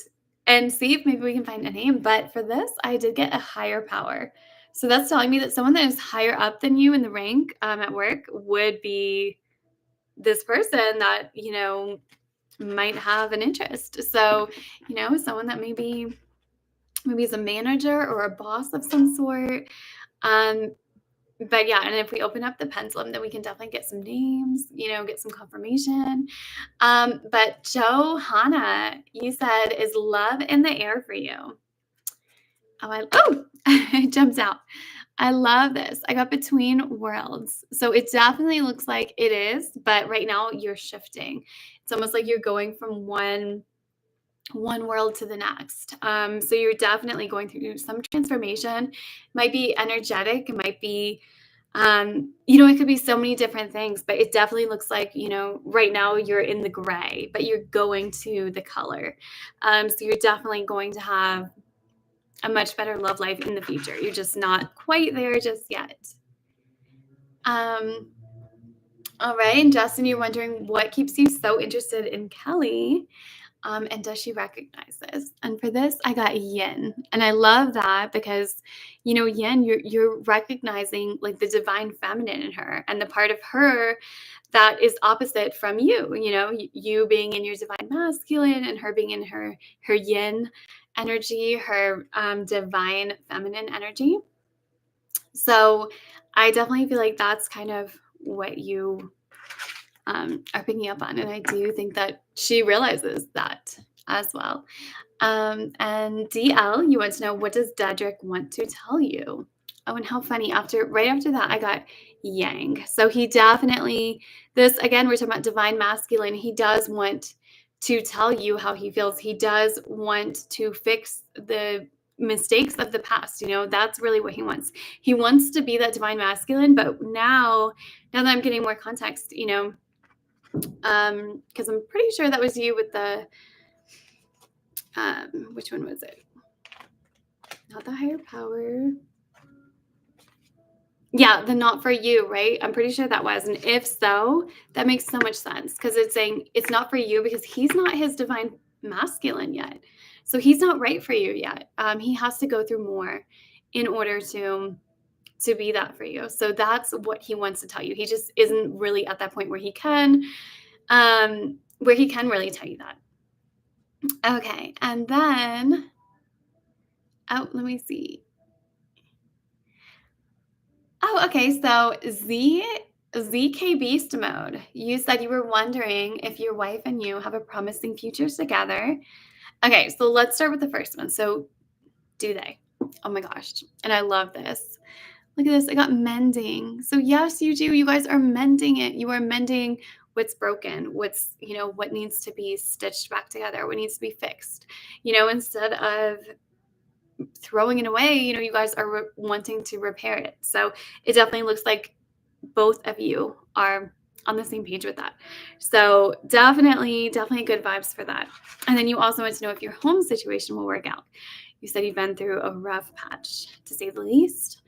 see if maybe we can find a name. But for this, I did get a higher power. So that's telling me that someone that is higher up than you in the rank at work would be this person that, might have an interest. So, someone that maybe is a manager or a boss of some sort. Um, but yeah, and if we open up the pendulum, then we can definitely get some names, get some confirmation. But Johanna, you said, is love in the air for you? It jumps out. I love this. I got between worlds. So it definitely looks like it is, but right now you're shifting. It's almost like you're going from one world to the next. So you're definitely going through some transformation. Might be energetic. It might be, it could be so many different things, but it definitely looks like, right now you're in the gray, but you're going to the color. So you're definitely going to have a much better love life in the future. You're just not quite there just yet. All right. And Justin, you're wondering what keeps you so interested in Kelly? And does she recognize this? And for this, I got yin. And I love that because, yin, you're recognizing like the divine feminine in her and the part of her that is opposite from you, you being in your divine masculine and her being in her yin energy, her divine feminine energy. So I definitely feel like that's kind of what you are picking up on. And I do think that she realizes that as well. And DL, you want to know, what does Dedrick want to tell you? Oh, and how funny. Right after that, I got Yang. So he definitely, this again, we're talking about divine masculine. He does want to tell you how he feels. He does want to fix the mistakes of the past. That's really what he wants. He wants to be that divine masculine, but now that I'm getting more context, because I'm pretty sure that was you with the which one was it? Not the higher power. Yeah, the not for you, right? I'm pretty sure that was. And if so, that makes so much sense because it's saying it's not for you because he's not his divine masculine yet. So he's not right for you yet. He has to go through more in order to be that for you. So that's what he wants to tell you. He just isn't really at that point where he can really tell you that. Okay, and then let me see. Oh, okay. So ZK Beast Mode. You said you were wondering if your wife and you have a promising future together. Okay, so let's start with the first one. So do they? Oh my gosh. And I love this. Look at this. I got mending. So yes, you do. You guys are mending it. You are mending what's broken, what needs to be stitched back together, what needs to be fixed. Instead of throwing it away, you guys are wanting to repair it. So it definitely looks like both of you are on the same page with that. So definitely good vibes for that. And then you also want to know if your home situation will work out. You said you've been through a rough patch, to say the least.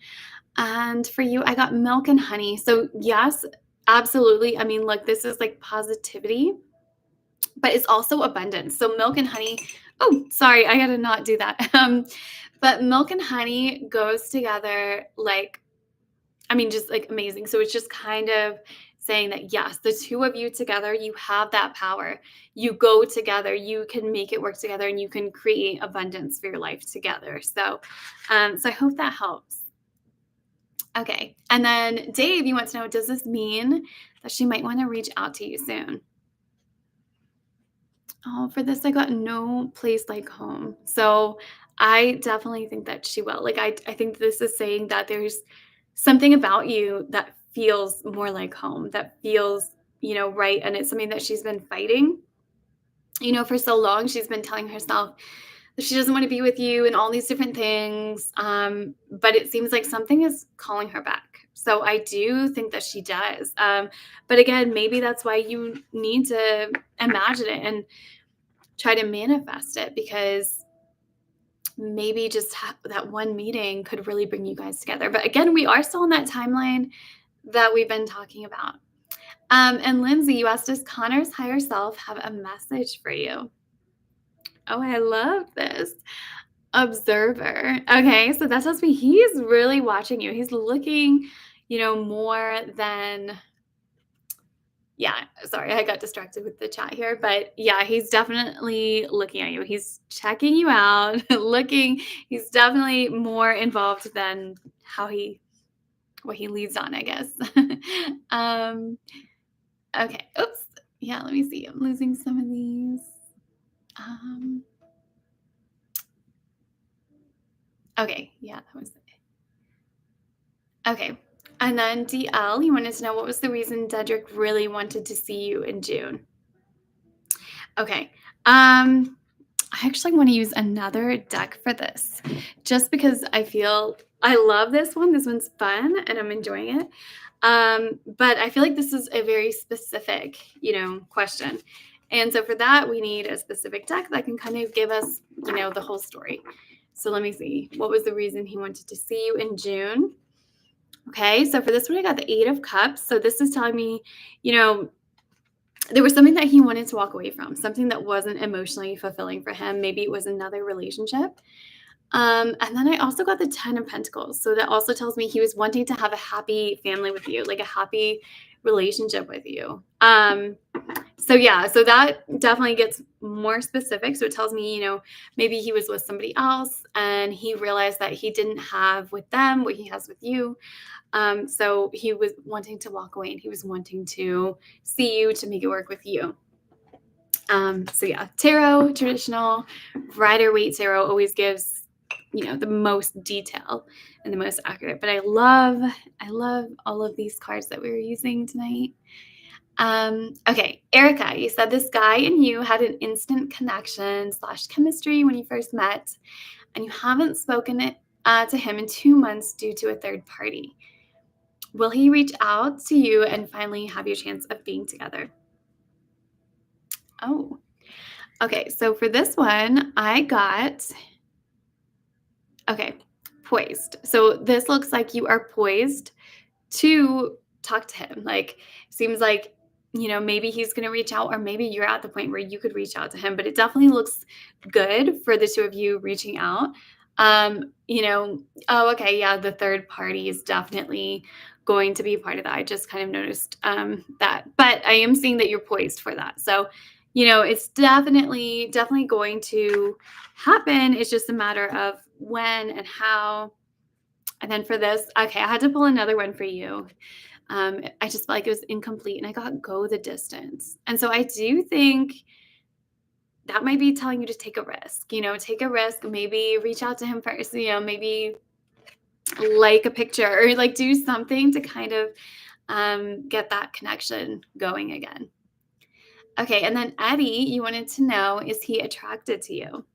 And for you, I got milk and honey. So yes, absolutely. I mean, look, this is like positivity, but it's also abundance. So milk and honey. Oh, sorry, I gotta not do that. But milk and honey goes together like, I mean, just like amazing. So it's just kind of saying that yes, the two of you together, you have that power. You go together, you can make it work together, and you can create abundance for your life together. So I hope that helps. Okay. And then Dave, you want to know, does this mean that she might want to reach out to you soon? Oh, for this, I got no place like home. So I definitely think that she will. Like, I think this is saying that there's something about you that feels more like home, that feels, right. And it's something that she's been fighting, for so long. She's been telling herself that she doesn't want to be with you and all these different things. But it seems like something is calling her back. So I do think that she does. But again, maybe that's why you need to imagine it and try to manifest it, because maybe just that one meeting could really bring you guys together. But again, we are still in that timeline that we've been talking about. And Lindsay, you asked, does Connor's higher self have a message for you? Oh, I love this. Observer. Okay, so that tells me he's really watching you. He's looking, more than, yeah, sorry, I got distracted with the chat here, but yeah, he's definitely looking at you. He's checking you out, looking. He's definitely more involved than what he leads on, I guess. um, okay. Oops. Yeah, let me see. I'm losing some of these. Um, okay. Yeah, that was it. Okay. And then DL, you wanted to know, what was the reason Dedrick really wanted to see you in June? Okay. I actually want to use another deck for this, just because I love this one. This one's fun and I'm enjoying it. But I feel like this is a very specific, question. And so for that, we need a specific deck that can kind of give us, the whole story. So let me see. What was the reason he wanted to see you in June? Okay, so for this one, I got the Eight of Cups. So this is telling me, there was something that he wanted to walk away from, something that wasn't emotionally fulfilling for him. Maybe it was another relationship. And then I also got the Ten of Pentacles. So that also tells me he was wanting to have a happy family with you, like a happy relationship with you. So yeah, so that definitely gets more specific. So it tells me, maybe he was with somebody else and he realized that he didn't have with them what he has with you. So he was wanting to walk away and he was wanting to see you to make it work with you. So yeah, tarot, traditional, Rider-Waite tarot always gives, the most detail and the most accurate. But I love all of these cards that we were using tonight. Okay, Erica, you said this guy and you had an instant connection / chemistry when you first met, and you haven't spoken to him in 2 months due to a third party. Will he reach out to you and finally have your chance of being together? Oh, okay. So for this one, I got, okay, poised. So this looks like you are poised to talk to him. Like, seems like, maybe he's going to reach out, or maybe you're at the point where you could reach out to him, but it definitely looks good for the two of you reaching out. Oh, okay. Yeah. The third party is definitely going to be part of that. I just kind of noticed that, but I am seeing that you're poised for that. So, it's definitely going to happen. It's just a matter of when and how. And then for this, okay, I had to pull another one for you. I just felt like it was incomplete and I got go the distance. And so I do think that might be telling you to take a risk, take a risk, maybe reach out to him first, maybe like a picture or like do something to kind of get that connection going again. Okay. And then Eddie, you wanted to know, is he attracted to you?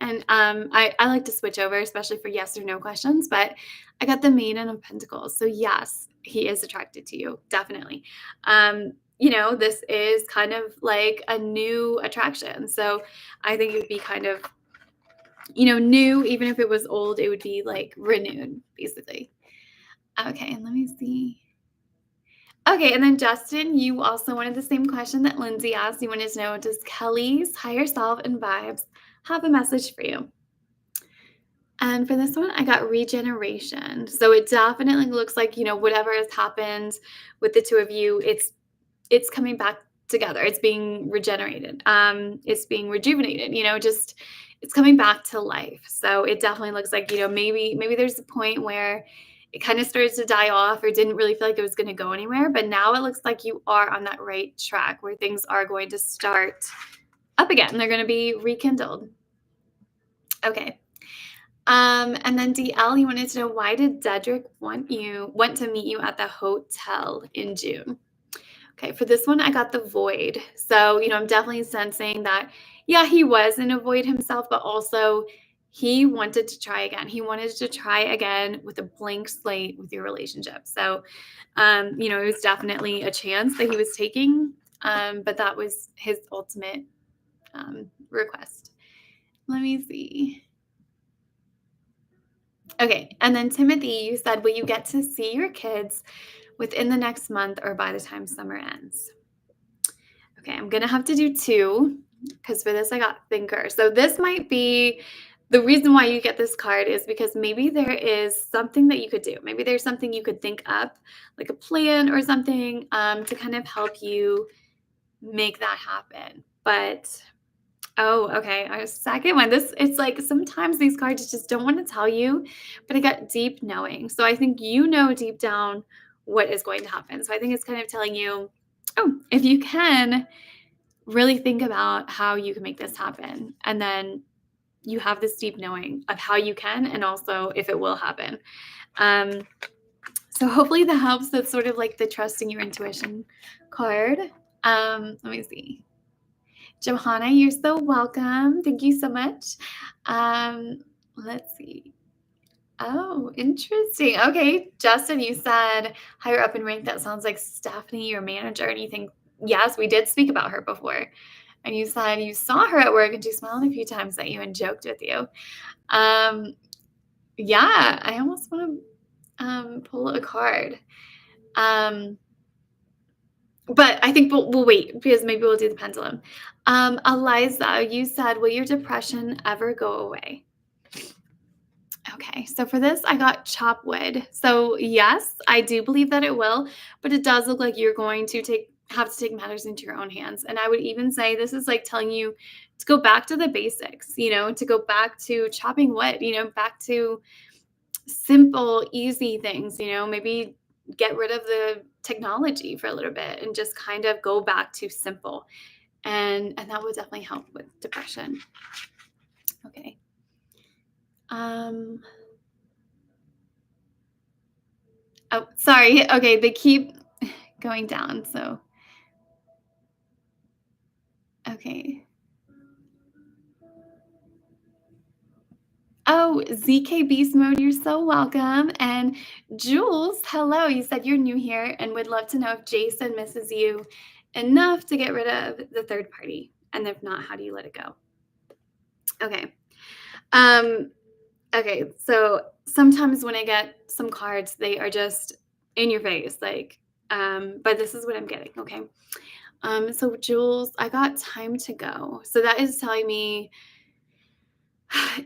And I like to switch over, especially for yes or no questions, but I got the Maiden of Pentacles. So yes, he is attracted to you, definitely. This is kind of like a new attraction. So I think it would be kind of, new, even if it was old, it would be like renewed, basically. Okay, and let me see. Okay, and then Justin, you also wanted the same question that Lindsay asked. You wanted to know, does Kelly's higher self and vibes have a message for you? And for this one, I got regeneration. So it definitely looks like, whatever has happened with the two of you, it's coming back together. It's being regenerated. It's being rejuvenated, just it's coming back to life. So it definitely looks like, maybe there's a point where it kind of started to die off or didn't really feel like it was going to go anywhere. But now it looks like you are on that right track where things are going to start up again. They're going to be rekindled. Okay. And then DL, you wanted to know, why did Dedrick want to meet you at the hotel in June? Okay, for this one, I got the void. So, I'm definitely sensing that, yeah, he was in a void himself, but also he wanted to try again. He wanted to try again with a blank slate with your relationship. So, it was definitely a chance that he was taking, but that was his ultimate request. Let me see. Okay, and then Timothy, you said, will you get to see your kids within the next month or by the time summer ends? Okay, I'm going to have to do 2 because for this I got thinker. So this might be the reason why you get this card is because maybe there is something that you could do. Maybe there's something you could think up, like a plan or something to kind of help you make that happen. But oh, okay. Our second one. It's like sometimes these cards just don't want to tell you, but I got deep knowing. So I think deep down what is going to happen. So I think it's kind of telling you, oh, if you can really think about how you can make this happen. And then you have this deep knowing of how you can and also if it will happen. So hopefully that helps. That's sort of like the trusting your intuition card. Let me see. Johanna, you're so welcome. Thank you so much. Let's see. Oh, interesting. Okay. Justin, you said higher up in rank. That sounds like Stephanie, your manager. And you think, yes, we did speak about her before. And you said you saw her at work and she smiled a few times at you and joked with you. Yeah, I almost want to pull a card. But I think we'll wait because maybe we'll do the pendulum. Eliza, you said, will your depression ever go away? Okay, so for this, I got chop wood. So yes, I do believe that it will, but it does look like you're going to have to take matters into your own hands. And I would even say this is like telling you to go back to the basics, to go back to chopping wood, back to simple, easy things, maybe get rid of the technology for a little bit and just kind of go back to simple. And that would definitely help with depression. Okay. Oh, sorry. Okay, they keep going down, so. Okay. Oh, ZK Beast Mode, you're so welcome. And Jules, hello. You said you're new here and would love to know if Jason misses you enough to get rid of the third party. And if not, how do you let it go? Okay. Okay, so sometimes when I get some cards, they are just in your face, like, but this is what I'm getting, okay? So Jules, I got time to go. So that is telling me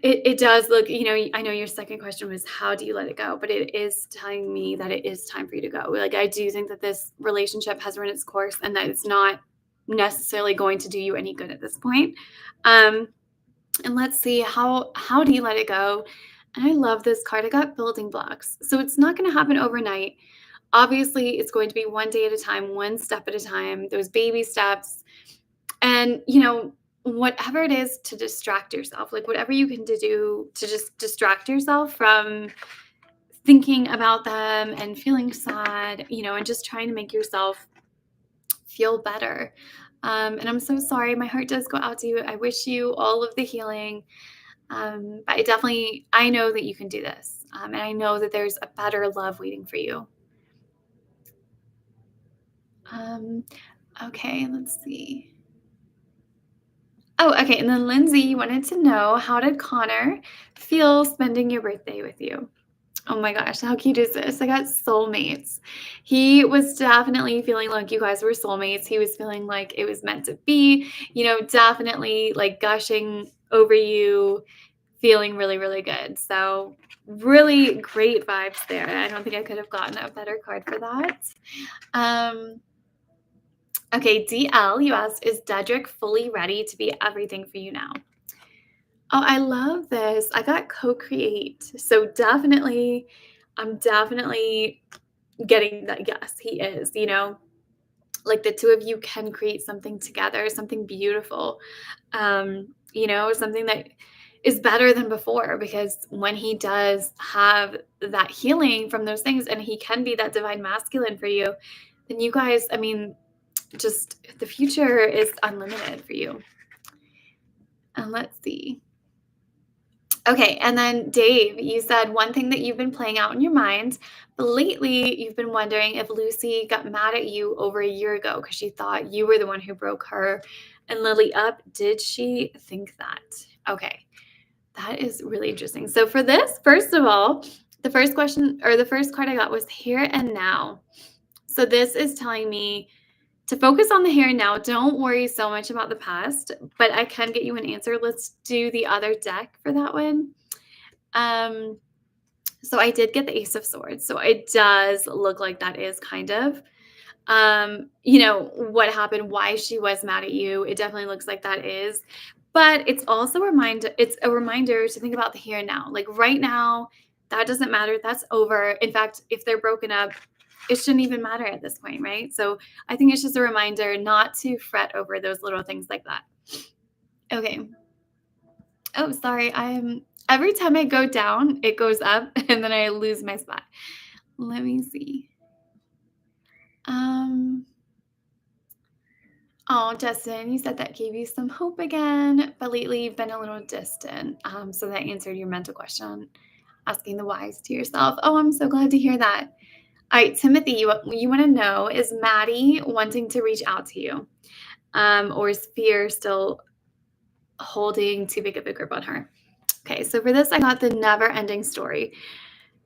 it does look, I know your second question was how do you let it go, but it is telling me that it is time for you to go. Like, I do think that this relationship has run its course and that it's not necessarily going to do you any good at this point. And let's see, how do you let it go? And I love this card. I got building blocks. So it's not going to happen overnight. Obviously, it's going to be one day at a time, one step at a time, those baby steps. And, whatever it is to distract yourself, like whatever you can do to just distract yourself from thinking about them and feeling sad, and just trying to make yourself feel better. And I'm so sorry. My heart does go out to you. I wish you all of the healing. But I know that you can do this. And I know that there's a better love waiting for you. Um, okay, let's see. Oh, okay. And then Lindsay wanted to know, how did Connor feel spending your birthday with you? Oh my gosh, how cute is this? I got soulmates. He was definitely feeling like you guys were soulmates. He was feeling like it was meant to be, definitely like gushing over you, feeling really, really good. So, really great vibes there. I don't think I could have gotten a better card for that. Um, okay, DL, you asked, is Dedrick fully ready to be everything for you now? Oh, I love this. I got co-create. So I'm definitely getting that. Yes, he is, like the two of you can create something together, something beautiful, something that is better than before, because when he does have that healing from those things and he can be that divine masculine for you, then you guys, I mean, just the future is unlimited for you. And let's see. Okay, and then Dave, you said one thing that you've been playing out in your mind, but lately you've been wondering if Lucy got mad at you over a year ago because she thought you were the one who broke her and Lily up. Did she think that? Okay, that is really interesting. So for this, first of all, the first question or the first card I got was here and now. So this is telling me to focus on the here and now. Don't worry so much about the past, but I can get you an answer. Let's do the other deck for that one. Um, so I did get the Ace of Swords. So it does look like that is kind of, what happened, why she was mad at you. It definitely looks like that is. But it's a reminder to think about the here and now. Like right now, that doesn't matter. That's over. In fact, if they're broken up, it shouldn't even matter at this point, right? So I think it's just a reminder not to fret over those little things like that. Okay. Oh, sorry. Every time I go down, it goes up and then I lose my spot. Let me see. Um, oh, Justin, you said that gave you some hope again, but lately you've been a little distant. So that answered your mental question, asking the whys to yourself. Oh, I'm so glad to hear that. All right, Timothy, you want to know, is Maddie wanting to reach out to you? Or is fear still holding too big of a grip on her? Okay, so for this, I got the never ending story.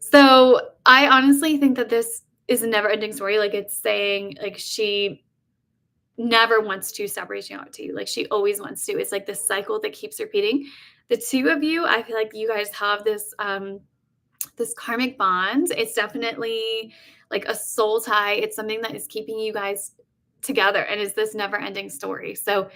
So I honestly think that this is a never ending story. Like it's saying, like, she never wants to stop reaching out to you. Like she always wants to. It's like this cycle that keeps repeating. The two of you, I feel like you guys have this karmic bond. It's definitely like a soul tie. It's something that is keeping you guys together and is this never ending story. So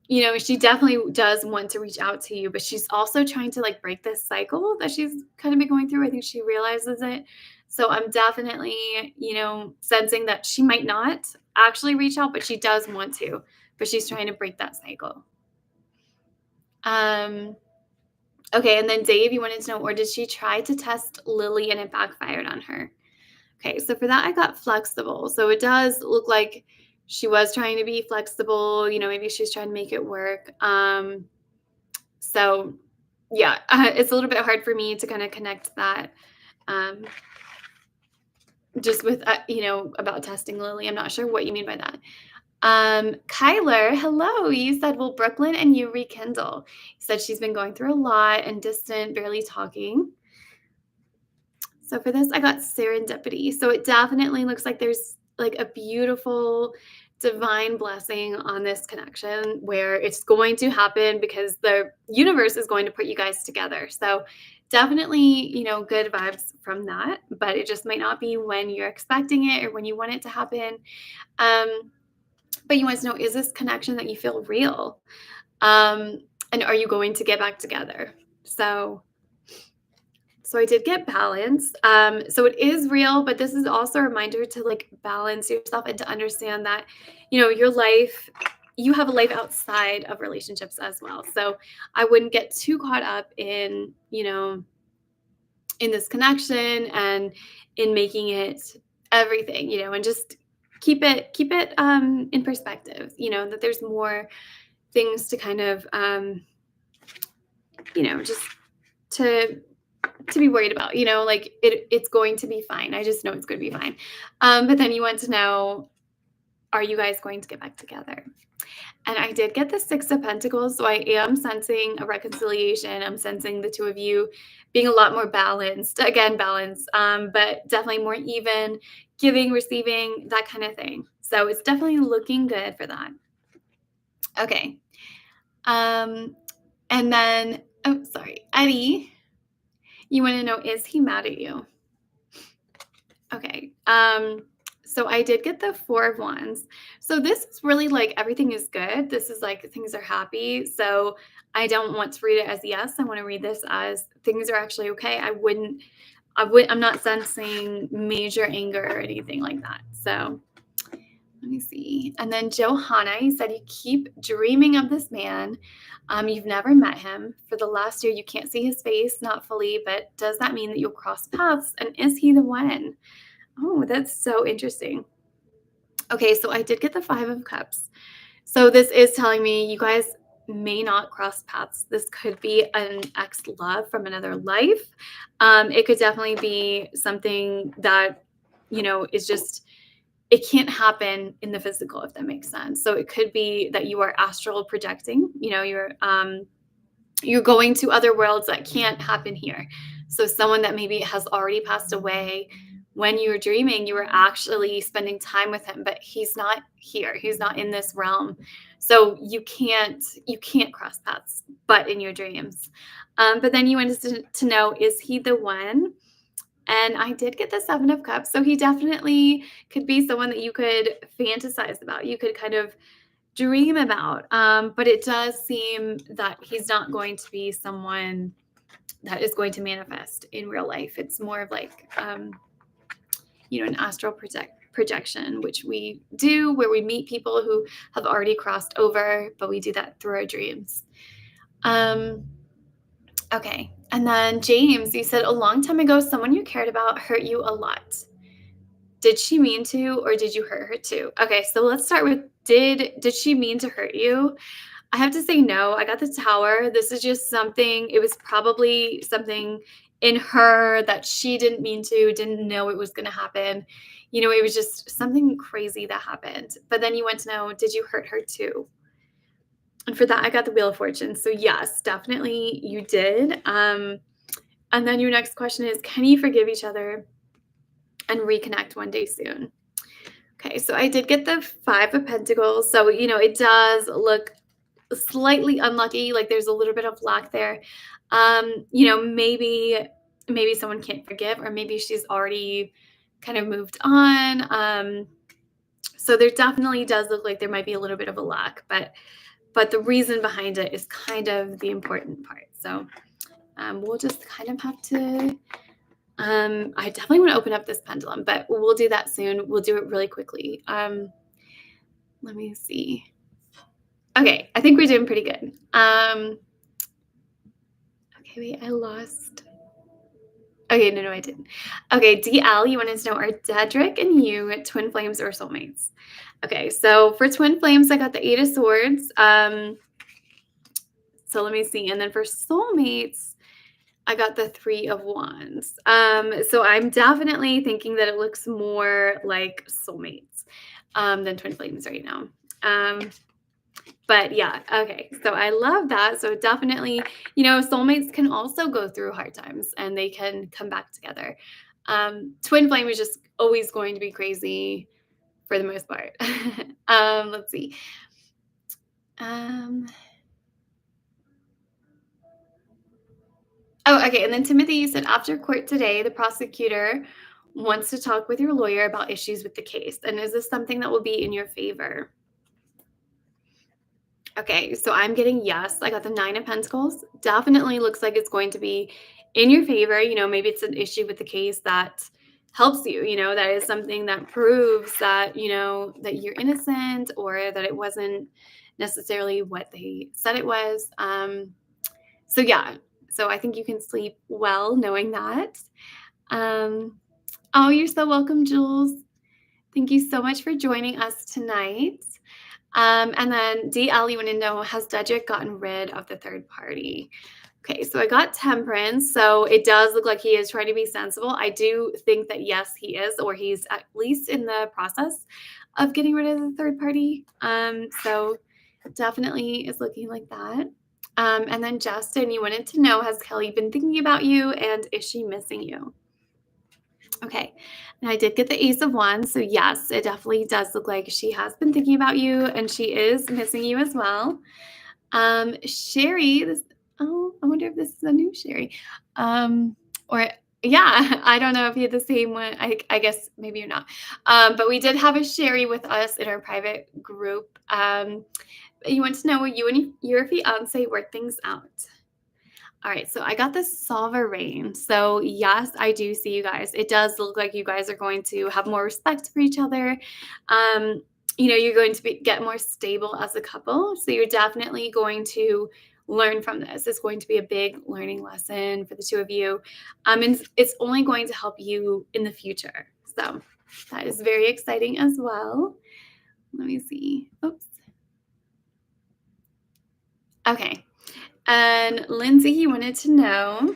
she definitely does want to reach out to you, but she's also trying to like break this cycle that she's kind of been going through. I think she realizes it. So I'm definitely, sensing that she might not actually reach out, but she does want to, but she's trying to break that cycle. Okay. And then Dave, you wanted to know, or did she try to test Lily and it backfired on her? Okay. So for that, I got flexible. So it does look like she was trying to be flexible, maybe she's trying to make it work. So yeah, it's a little bit hard for me to kind of connect that, just with, about testing Lily. I'm not sure what you mean by that. Kyler, hello. You said, will Brooklyn and you rekindle? You said she's been going through a lot and distant, barely talking. So for this, I got serendipity. So it definitely looks like there's like a beautiful divine blessing on this connection where it's going to happen because the universe is going to put you guys together. So definitely, good vibes from that, but it just might not be when you're expecting it or when you want it to happen. But you want to know, is this connection that you feel real? And are you going to get back together? So I did get balance. So it is real, but this is also a reminder to like balance yourself and to understand that, your life, you have a life outside of relationships as well. So I wouldn't get too caught up in, in this connection and in making it everything, and just keep it in perspective, that there's more things to kind of just to be worried about, like it's going to be fine. I just know it's going to be fine. But then you want to know, are you guys going to get back together? And I did get the Six of Pentacles, so I am sensing a reconciliation. I'm sensing the two of you being a lot more balanced. Again, balance, but definitely more even, giving, receiving, that kind of thing. So it's definitely looking good for that. Okay. And then, oh, sorry, Eddie, you want to know, is he mad at you? Okay. So I did get the Four of Wands. So this is really like everything is good. This is like things are happy. So I don't want to read it as yes. I want to read this as things are actually okay. I'm not sensing major anger or anything like that. So let me see. And then Johanna, you said you keep dreaming of this man. You've never met him. For the last year, you can't see his face, not fully, but does that mean that you'll cross paths? And is he the one? Oh, that's so interesting. Okay, so I did get the Five of Cups. So this is telling me you guys may not cross paths. This could be an ex-love from another life. It could definitely be something that, is just, it can't happen in the physical, if that makes sense. So it could be that you are astral projecting, you're going to other worlds that can't happen here. So someone that maybe has already passed away, when you were dreaming, you were actually spending time with him, but he's not here. He's not in this realm. So you can't cross paths, but in your dreams. But then you wanted to know, is he the one? And I did get the Seven of Cups. So he definitely could be someone that you could fantasize about. You could kind of dream about. But it does seem that he's not going to be someone that is going to manifest in real life. It's more of like, an astral projection, which we do where we meet people who have already crossed over, but we do that through our dreams. Okay. And then James, you said a long time ago, someone you cared about hurt you a lot. Did she mean to, or did you hurt her too? Okay. So let's start with, did she mean to hurt you? I have to say no. I got the Tower. This is just something, it was probably something in her that she didn't mean to, didn't know it was going to happen. It was just something crazy that happened. But then you want to know, did you hurt her too? And for that, I got the Wheel of Fortune. So yes, definitely you did. And then your next question is, can you forgive each other and reconnect one day soon? Okay, so I did get the Five of Pentacles. So, it does look slightly unlucky, like there's a little bit of lack there. Maybe someone can't forgive, or maybe she's already kind of moved on. So there definitely does look like there might be a little bit of a lack, but the reason behind it is kind of the important part. So we'll just kind of have to, I definitely want to open up this pendulum, but we'll do that soon. We'll do it really quickly. Let me see. Okay, I think we're doing pretty good. Okay, wait, I lost. Okay, no, I didn't. Okay, DL, you wanted to know, are Dedrick and you twin flames or soulmates? Okay, so for twin flames, I got the Eight of Swords. So let me see. And then for soulmates, I got the Three of Wands. So I'm definitely thinking that it looks more like soulmates than twin flames right now. But yeah, okay. So I love that. So definitely, soulmates can also go through hard times and they can come back together. Twin flame is just always going to be crazy for the most part. Let's see. Oh, okay. And then Timothy, you said after court today, the prosecutor wants to talk with your lawyer about issues with the case. And is this something that will be in your favor? Okay, so I'm getting yes. I got the Nine of Pentacles. Definitely looks like it's going to be in your favor. Maybe it's an issue with the case that helps you, that is something that proves that, that you're innocent, or that it wasn't necessarily what they said it was. So yeah, so I think you can sleep well knowing that. Oh, you're so welcome, Jules. Thank you so much for joining us tonight. And then DL, you want to know, has Dedrick gotten rid of the third party? Okay, so I got Temperance. So it does look like he is trying to be sensible. I do think that yes, he is, or he's at least in the process of getting rid of the third party. So definitely is looking like that. And then Justin, you wanted to know, has Kelly been thinking about you and is she missing you? Okay. And I did get the Ace of Wands. So, yes, it definitely does look like she has been thinking about you and she is missing you as well. Sherry, I wonder if this is a new Sherry. Or, yeah, I don't know if you had the same one. I guess maybe you're not. But we did have a Sherry with us in our private group. You want to know where you and your fiance work things out. All right, so I got this sovereign. So yes, I do see you guys. It does look like you guys are going to have more respect for each other. Um, you're going to get more stable as a couple. So you're definitely going to learn from this. It's going to be a big learning lesson for the two of you. And it's only going to help you in the future. So that is very exciting as well. Let me see. Oops. Okay. And Lindsay, you wanted to know,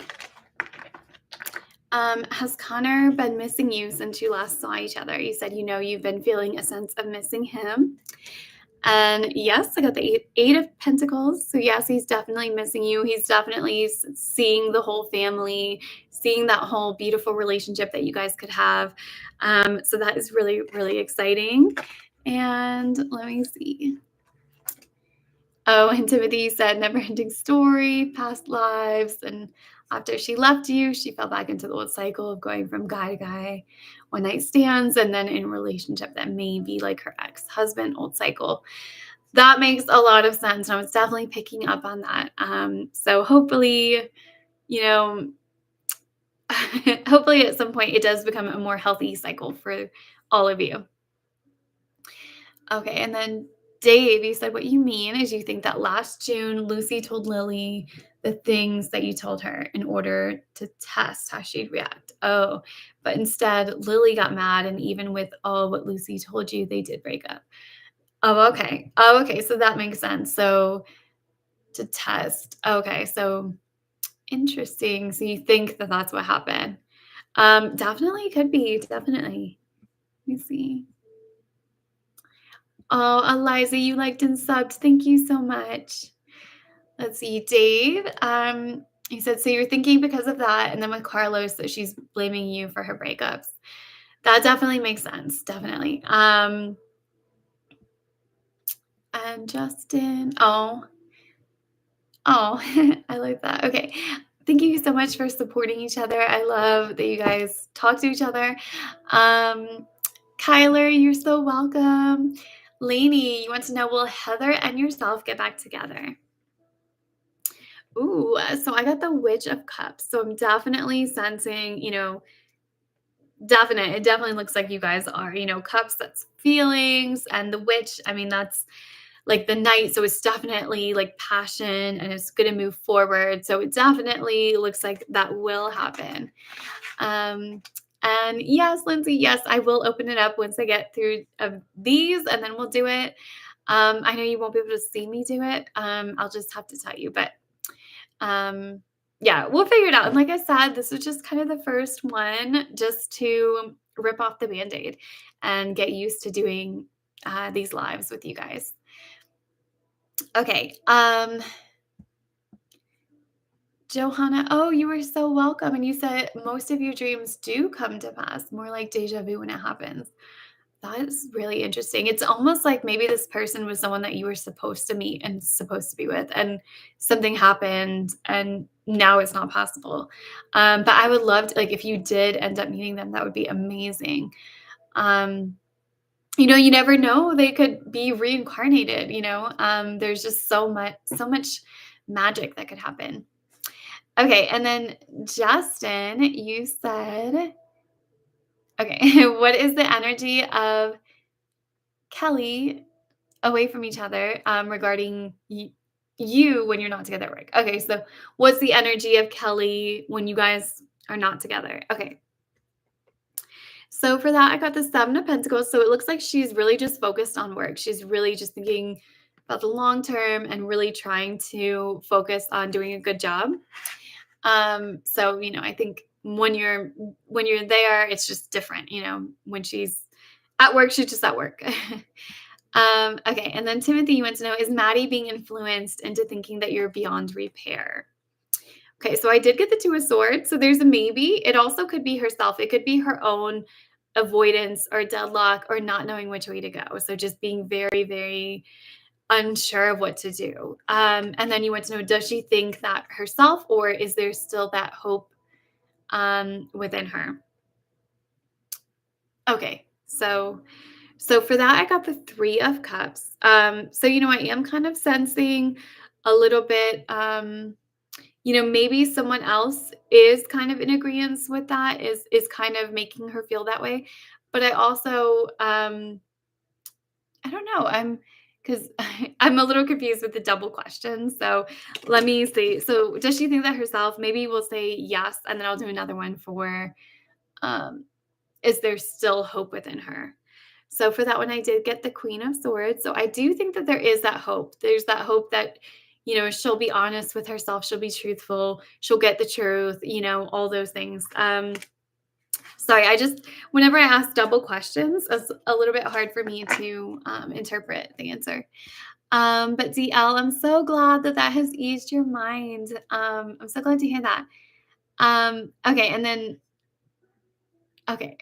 has Connor been missing you since you last saw each other? You said, you've been feeling a sense of missing him. And yes, I got the eight of Pentacles. So yes, he's definitely missing you. He's definitely seeing the whole family, seeing that whole beautiful relationship that you guys could have. So that is really, really exciting. And let me see. Oh, and Timothy said never ending story, past lives. And after she left you, she fell back into the old cycle of going from guy to guy, one night stands, and then in a relationship that may be like her ex-husband, old cycle. That makes a lot of sense. And I was definitely picking up on that. So hopefully, hopefully at some point it does become a more healthy cycle for all of you. Okay, and then Dave, you said what you mean is you think that last June, Lucy told Lily the things that you told her in order to test how she'd react. Oh, but instead, Lily got mad, and even with all what Lucy told you, they did break up. Oh, okay. Oh, okay. So that makes sense. So to test. Okay. So interesting. So you think that that's what happened? Definitely could be. Definitely. Let me see. Oh, Eliza, you liked and subbed. Thank you so much. Let's see, Dave. He said, so you're thinking because of that, and then with Carlos that she's blaming you for her breakups. That definitely makes sense. Definitely. And Justin. Oh, I like that. Okay. Thank you so much for supporting each other. I love that you guys talk to each other. Kyler, you're so welcome. Lainey, you want to know, will Heather and yourself get back together? Ooh, so I got the Witch of Cups. So I'm definitely sensing, it definitely looks like you guys are, cups, that's feelings, and the witch, I mean, that's like the knight. So it's definitely like passion and it's going to move forward. So it definitely looks like that will happen. And yes, Lindsay, yes, I will open it up once I get through these and then we'll do it. I know you won't be able to see me do it. I'll just have to tell you, but yeah, we'll figure it out. And like I said, this was just kind of the first one just to rip off the Band-Aid and get used to doing these lives with you guys. Okay. Johanna, oh, you were so welcome. And you said most of your dreams do come to pass, more like deja vu when it happens. That's really interesting. It's almost like maybe this person was someone that you were supposed to meet and supposed to be with, and something happened and now it's not possible. But I would love to, like, if you did end up meeting them, that would be amazing. You never know. They could be reincarnated, there's just so much magic that could happen. Okay. And then Justin, you said, okay, what is the energy of Kelly away from each other regarding you when you're not together at work? Okay, so what's the energy of Kelly when you guys are not together? Okay. So for that, I got the Seven of Pentacles. So it looks like she's really just focused on work. She's really just thinking about the long term and really trying to focus on doing a good job. So, I think when you're there, it's just different, when she's at work, she's just at work. Okay, and then Timothy, you want to know, is Maddie being influenced into thinking that you're beyond repair? Okay, so I did get the Two of Swords, so there's a maybe. It also could be herself. It could be her own avoidance or deadlock or not knowing which way to go. So just being very, very unsure of what to do. And then you want to know, does she think that herself, or is there still that hope within her? Okay, so for that, I got the Three of Cups. So I am kind of sensing a little bit. Maybe someone else is kind of in agreement with that, is kind of making her feel that way. But I also, I don't know. Because I'm a little confused with the double question. So let me see. So does she think that herself? Maybe we'll say yes, and then I'll do another one for um, is there still hope within her? So for that one, I did get the Queen of Swords. So I do think that there is that hope. There's that hope that, she'll be honest with herself. She'll be truthful. She'll get the truth, all those things. Sorry, whenever I ask double questions, it's a little bit hard for me to interpret the answer. But DL, I'm so glad that that has eased your mind. I'm so glad to hear that. Okay, and then, okay,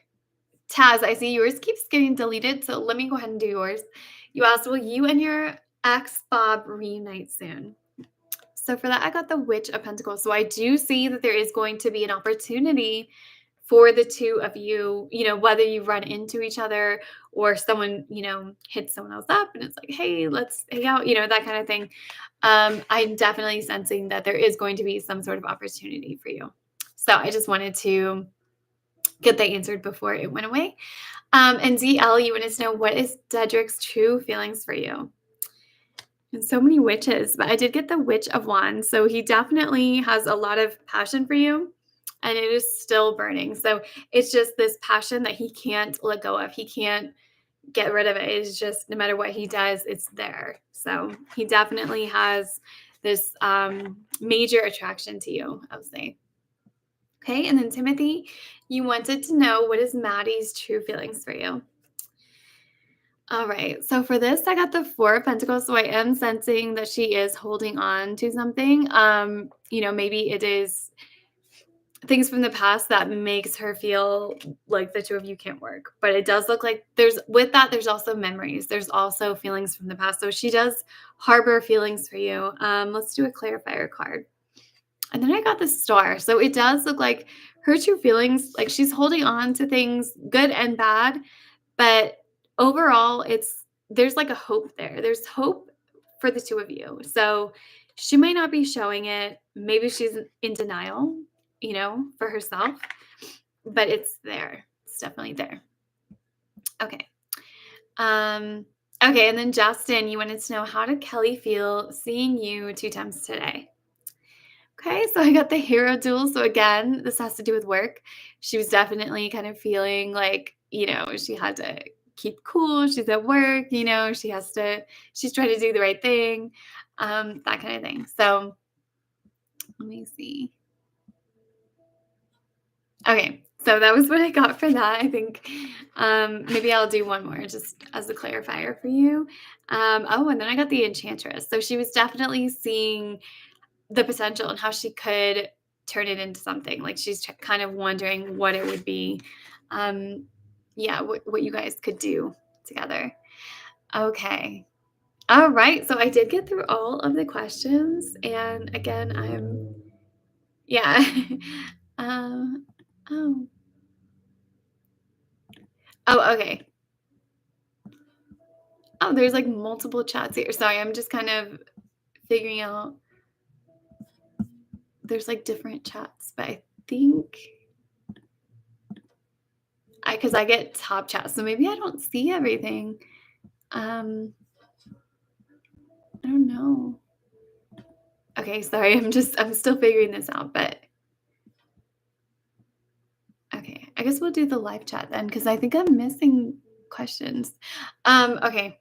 Taz, I see yours keeps getting deleted, so let me go ahead and do yours. You asked, will you and your ex Bob reunite soon? So for that, I got the Witch of Pentacles. So I do see that there is going to be an opportunity for the two of you, whether you run into each other or someone, hits someone else up and it's like, hey, let's hang out, that kind of thing. I'm definitely sensing that there is going to be some sort of opportunity for you. So I just wanted to get that answered before it went away. And DL, you wanted to know, what is Dedrick's true feelings for you? And so many witches, but I did get the Witch of Wands. So he definitely has a lot of passion for you and it is still burning. So it's just this passion that he can't let go of. He can't get rid of it. It's just no matter what he does, it's there. So he definitely has this major attraction to you, I would say. Okay, and then Timothy, you wanted to know, what is Maddie's true feelings for you? All right, so for this, I got the Four of Pentacles. So I am sensing that she is holding on to something. Maybe it is things from the past that makes her feel like the two of you can't work. But it does look like there's also memories. There's also feelings from the past. So she does harbor feelings for you. Let's do a clarifier card. And then I got the Star. So it does look like her true feelings, like she's holding on to things, good and bad, but overall there's like a hope there. There's hope for the two of you. So she might not be showing it. Maybe she's in denial, for herself, but it's there. It's definitely there. Okay. Okay. And then Justin, you wanted to know, how did Kelly feel seeing you 2 times today? Okay, so I got the hero duel. So again, this has to do with work. She was definitely kind of feeling like, she had to keep cool. She's at work, she's trying to do the right thing, that kind of thing. So let me see. Okay, so that was what I got for that. I think maybe I'll do one more just as a clarifier for you. And then I got the Enchantress. So she was definitely seeing the potential and how she could turn it into something. Like she's kind of wondering what it would be. What you guys could do together. Okay. All right. So I did get through all of the questions. And again, yeah. um, oh. Oh, okay. Oh, there's like multiple chats here. Sorry, I'm just kind of figuring out. There's like different chats, but I think because I get top chats, so maybe I don't see everything. I don't know. Okay, sorry. I'm still figuring this out, but okay. I guess we'll do the live chat then because I think I'm missing questions. Okay.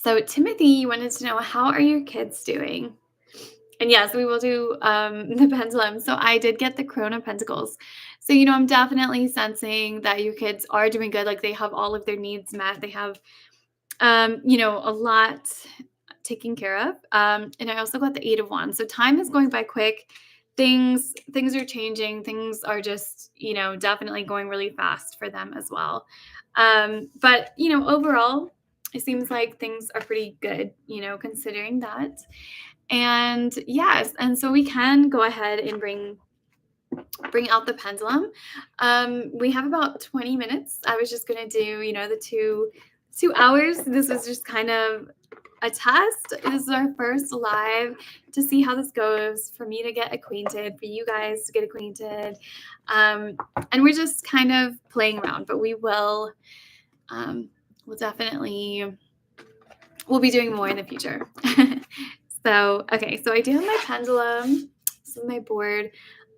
So Timothy wanted to know, how are your kids doing? And yes, we will do the pendulum. So I did get the Crone of Pentacles. So, I'm definitely sensing that your kids are doing good. Like they have all of their needs met. They have, a lot taken care of. And I also got the Eight of Wands. So time is going by quick. Things are changing. Things are just, definitely going really fast for them as well. But overall, it seems like things are pretty good, considering that. And yes, and so we can go ahead and bring out the pendulum. We have about 20 minutes. I was just gonna do, the 2 hours. This was just kind of a test. This is our first live to see how this goes, for me to get acquainted, for you guys to get acquainted. And we're just kind of playing around, but we'll definitely we'll be doing more in the future. So, okay, so I do have my pendulum. This is my board.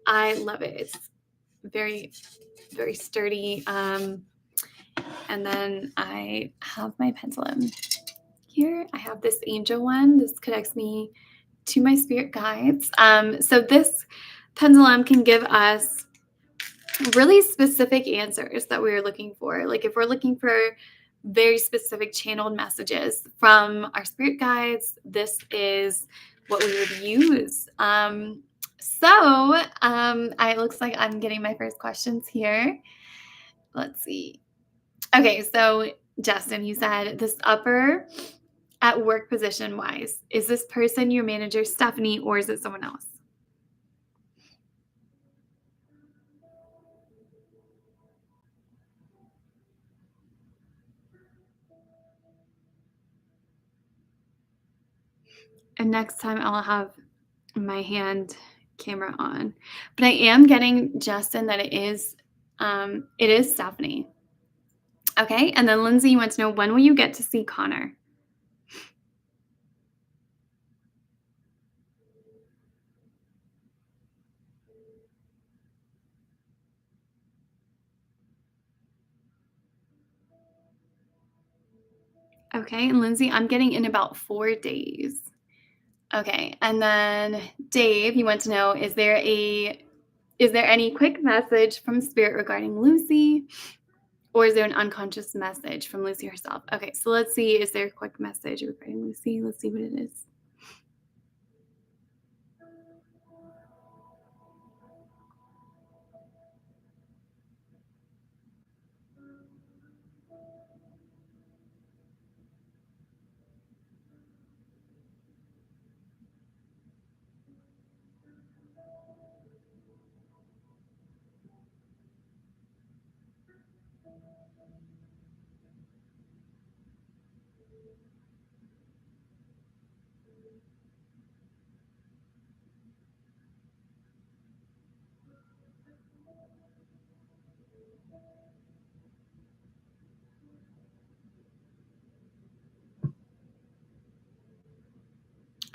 I love it. It's very, very sturdy. And then I have my pendulum here. I have this angel one. This connects me to my spirit guides. So this pendulum can give us really specific answers that we're looking for. Like if we're looking for very specific channeled messages from our spirit guides, this is what we would use. It looks like I'm getting my first questions here. Let's see. Okay, so Justin, you said this upper at work position wise. Is this person your manager, Stephanie, or is it someone else? And next time I'll have my hand camera on. But I am getting, Justin, that it is Stephanie. Okay, and then Lindsay, you want to know, when will you get to see Connor? Okay, and Lindsay, I'm getting in about 4 days. Okay, and then Dave, you want to know, is there any quick message from Spirit regarding Lucy? Or is there an unconscious message from Lucy herself? Okay, so let's see. Is there a quick message regarding Lucy? Let's see what it is.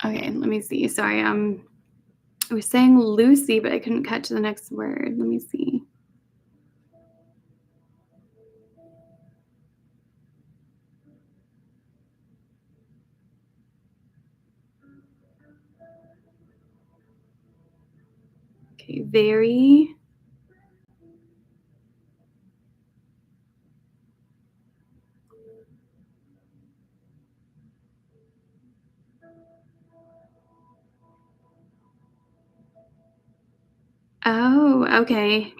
Okay, let me see. Sorry, I was saying Lucy, but I couldn't catch the next word. Let me see. Okay, very. Oh, okay.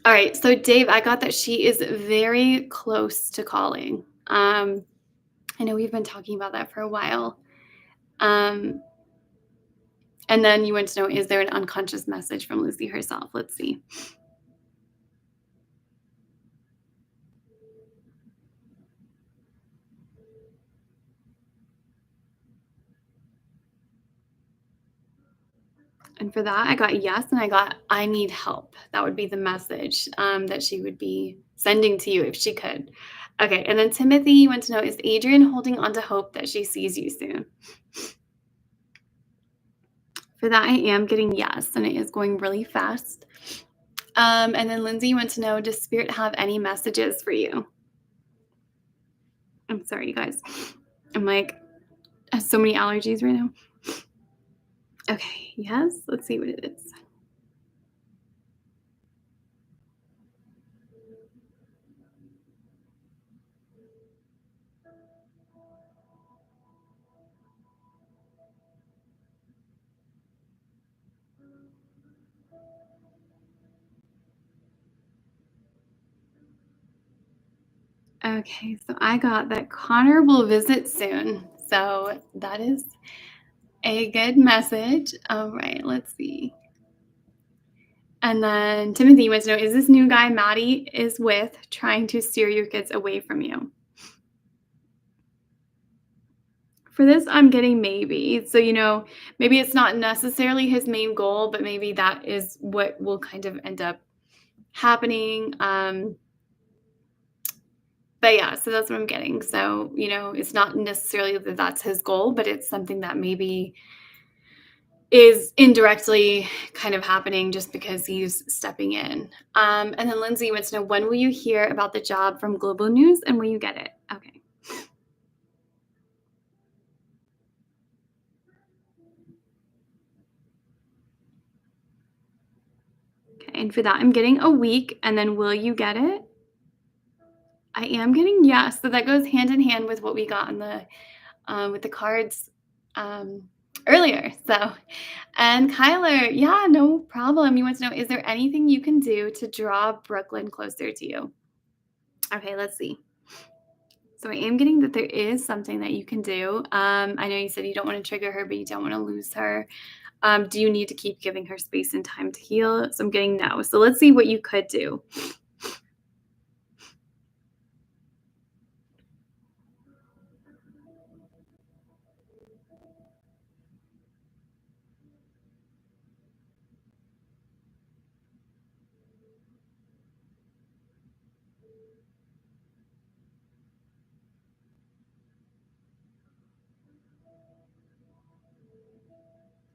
All right, so Dave, I got that she is very close to calling. I know we've been talking about that for a while. And then you want to know, is there an unconscious message from Lucy herself? Let's see. And for that, I got yes, and I got I need help. That would be the message that she would be sending to you if she could. Okay, and then Timothy, you want to know, is Adrian holding on to hope that she sees you soon? For that, I am getting yes, and it is going really fast. And then Lindsay, you want to know, does Spirit have any messages for you? I'm sorry, you guys. I'm like, I have so many allergies right now. Okay, yes, let's see what it is. Okay, so I got that Connor will visit soon. So that is a good message. All right, let's see. And then Timothy wants to know, is this new guy Maddie is with trying to steer your kids away from you? For this, I'm getting maybe. So, maybe it's not necessarily his main goal, but maybe that is what will kind of end up happening. But yeah, so that's what I'm getting. So, it's not necessarily that that's his goal, but it's something that maybe is indirectly kind of happening just because he's stepping in. And then Lindsay wants to know, when will you hear about the job from Global News and will you get it? Okay. Okay. And for that, I'm getting a week. And then will you get it? I am getting yes. So that goes hand in hand with what we got on the with the cards um, earlier. So, and Kyler, yeah, no problem. You want to know, is there anything you can do to draw Brooklyn closer to you? Okay, let's see. So I am getting that there is something that you can do. I know you said you don't want to trigger her, but you don't want to lose her. Do you need to keep giving her space and time to heal? So I'm getting no. So let's see what you could do.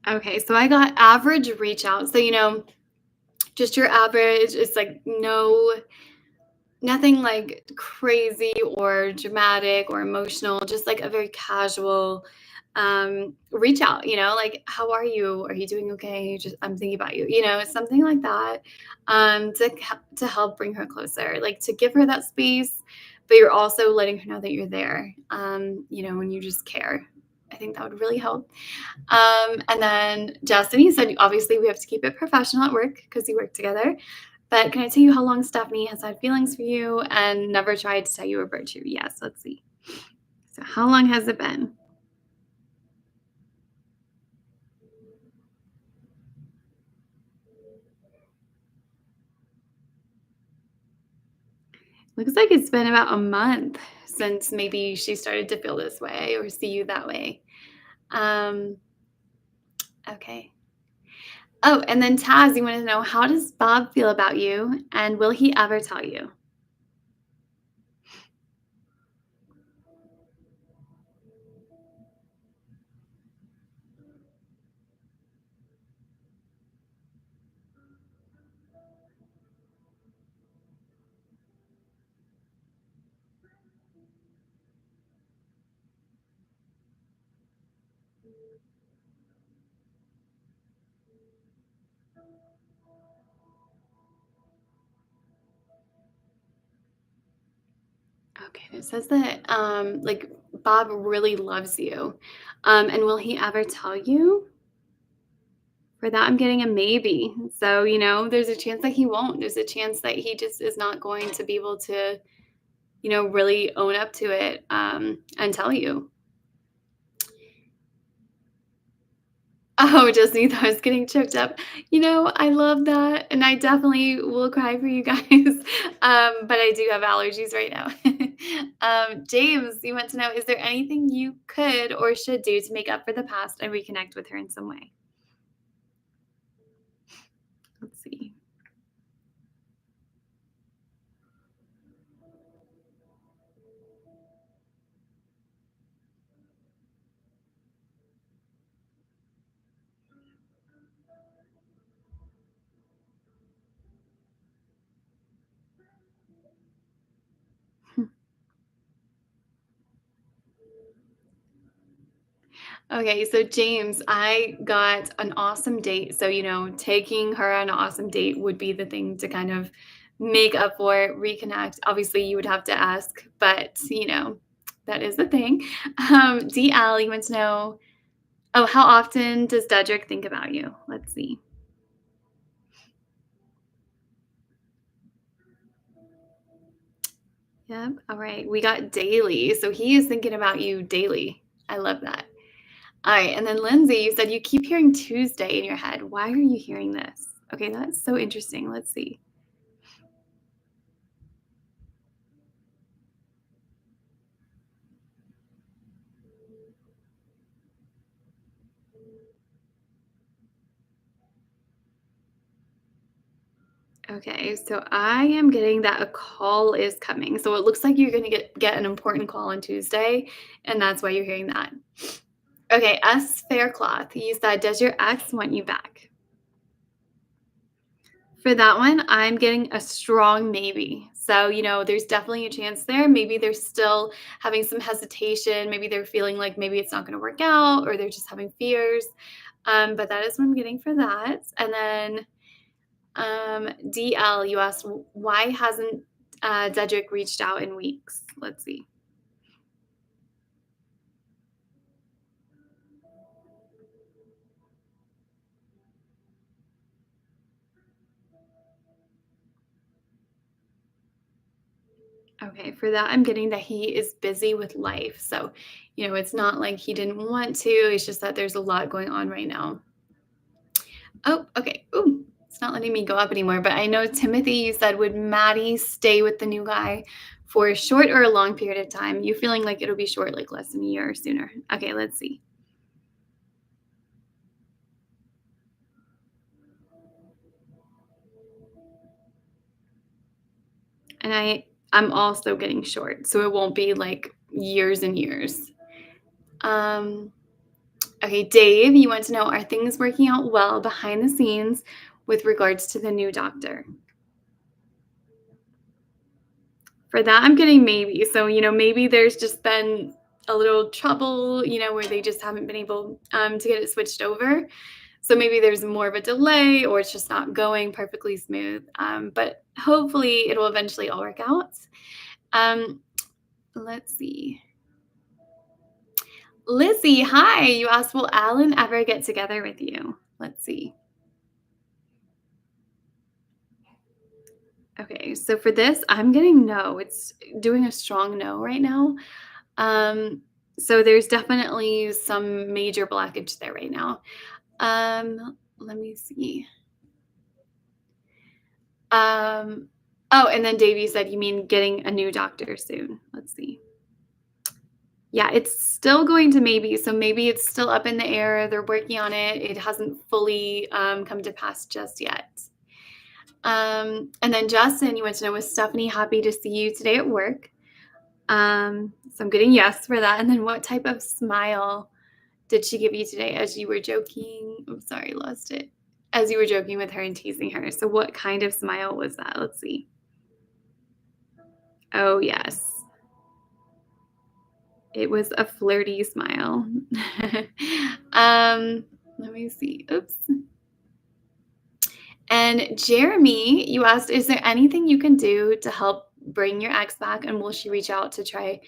Okay, so I got average reach out. So, just your average. It's like nothing like crazy or dramatic or emotional, just like a very casual reach out, like, how are you? Are you doing okay? Just I'm thinking about you, something like that. To help bring her closer, like to give her that space, but you're also letting her know that you're there. When you just care. I think that would really help. And then Justin, you said obviously we have to keep it professional at work because you work together. But can I tell you how long Stephanie has had feelings for you and never tried to tell you a virtue? Yes, let's see. So how long has it been? Looks like it's been about a month since maybe she started to feel this way or see you that way. Um, okay. Oh, and then Taz, you want to know, how does Bob feel about you and will he ever tell you? Okay, it says that like Bob really loves you. And will he ever tell you? For that, I'm getting a maybe. So, there's a chance that he won't. There's a chance that he just is not going to be able to, really own up to it and tell you. Oh, just me, I was getting choked up. I love that. And I definitely will cry for you guys. But I do have allergies right now. James, you want to know, is there anything you could or should do to make up for the past and reconnect with her in some way? Let's see. Okay, so James, I got an awesome date. So, taking her on an awesome date would be the thing to kind of make up for it, reconnect. Obviously, you would have to ask, but, that is the thing. DL, you want to know, oh, how often does Dedrick think about you? Let's see. Yep. All right. We got daily. So he is thinking about you daily. I love that. All right. And then Lindsay, you said you keep hearing Tuesday in your head. Why are you hearing this? Okay. That's so interesting. Let's see. Okay. So I am getting that a call is coming. So it looks like you're going to get an important call on Tuesday. And that's why you're hearing that. Okay. S. Faircloth, you said, does your ex want you back? For that one, I'm getting a strong maybe. So, there's definitely a chance there. Maybe they're still having some hesitation. Maybe they're feeling like maybe it's not going to work out or they're just having fears. But that is what I'm getting for that. And then DL, you asked, why hasn't Dedrick reached out in weeks? Let's see. Okay, for that, I'm getting that he is busy with life. So, it's not like he didn't want to. It's just that there's a lot going on right now. Oh, okay. Ooh, it's not letting me go up anymore. But I know Timothy, you said, would Maddie stay with the new guy for a short or a long period of time? You feeling like it'll be short, like less than a year or sooner? Okay, let's see. And I'm also getting short, so it won't be like years and years. Um, okay, Dave, you want to know, are things working out well behind the scenes with regards to the new doctor? For that, I'm getting maybe. So, maybe there's just been a little trouble, where they just haven't been able to get it switched over. So maybe there's more of a delay or it's just not going perfectly smooth. But hopefully it'll eventually all work out. Um, let's see. Lizzie, hi. You asked, will Alan ever get together with you? Let's see. Okay, so for this, I'm getting no. It's doing a strong no right now. Um, so there's definitely some major blockage there right now. Let me see. Um, oh, and then Davey said, you mean getting a new doctor soon? Let's see. Yeah, it's still going to maybe. So maybe it's still up in the air. They're working on it. It hasn't fully come to pass just yet. And then Justin, you want to know, was Stephanie happy to see you today at work? So I'm getting yes for that. And then what type of smile did she give you today as you were joking? I'm sorry, lost it. As you were joking with her and teasing her. So what kind of smile was that? Let's see. Oh, yes. It was a flirty smile. Let me see. Oops. And Jeremy, you asked, is there anything you can do to help bring your ex back? And will she reach out to try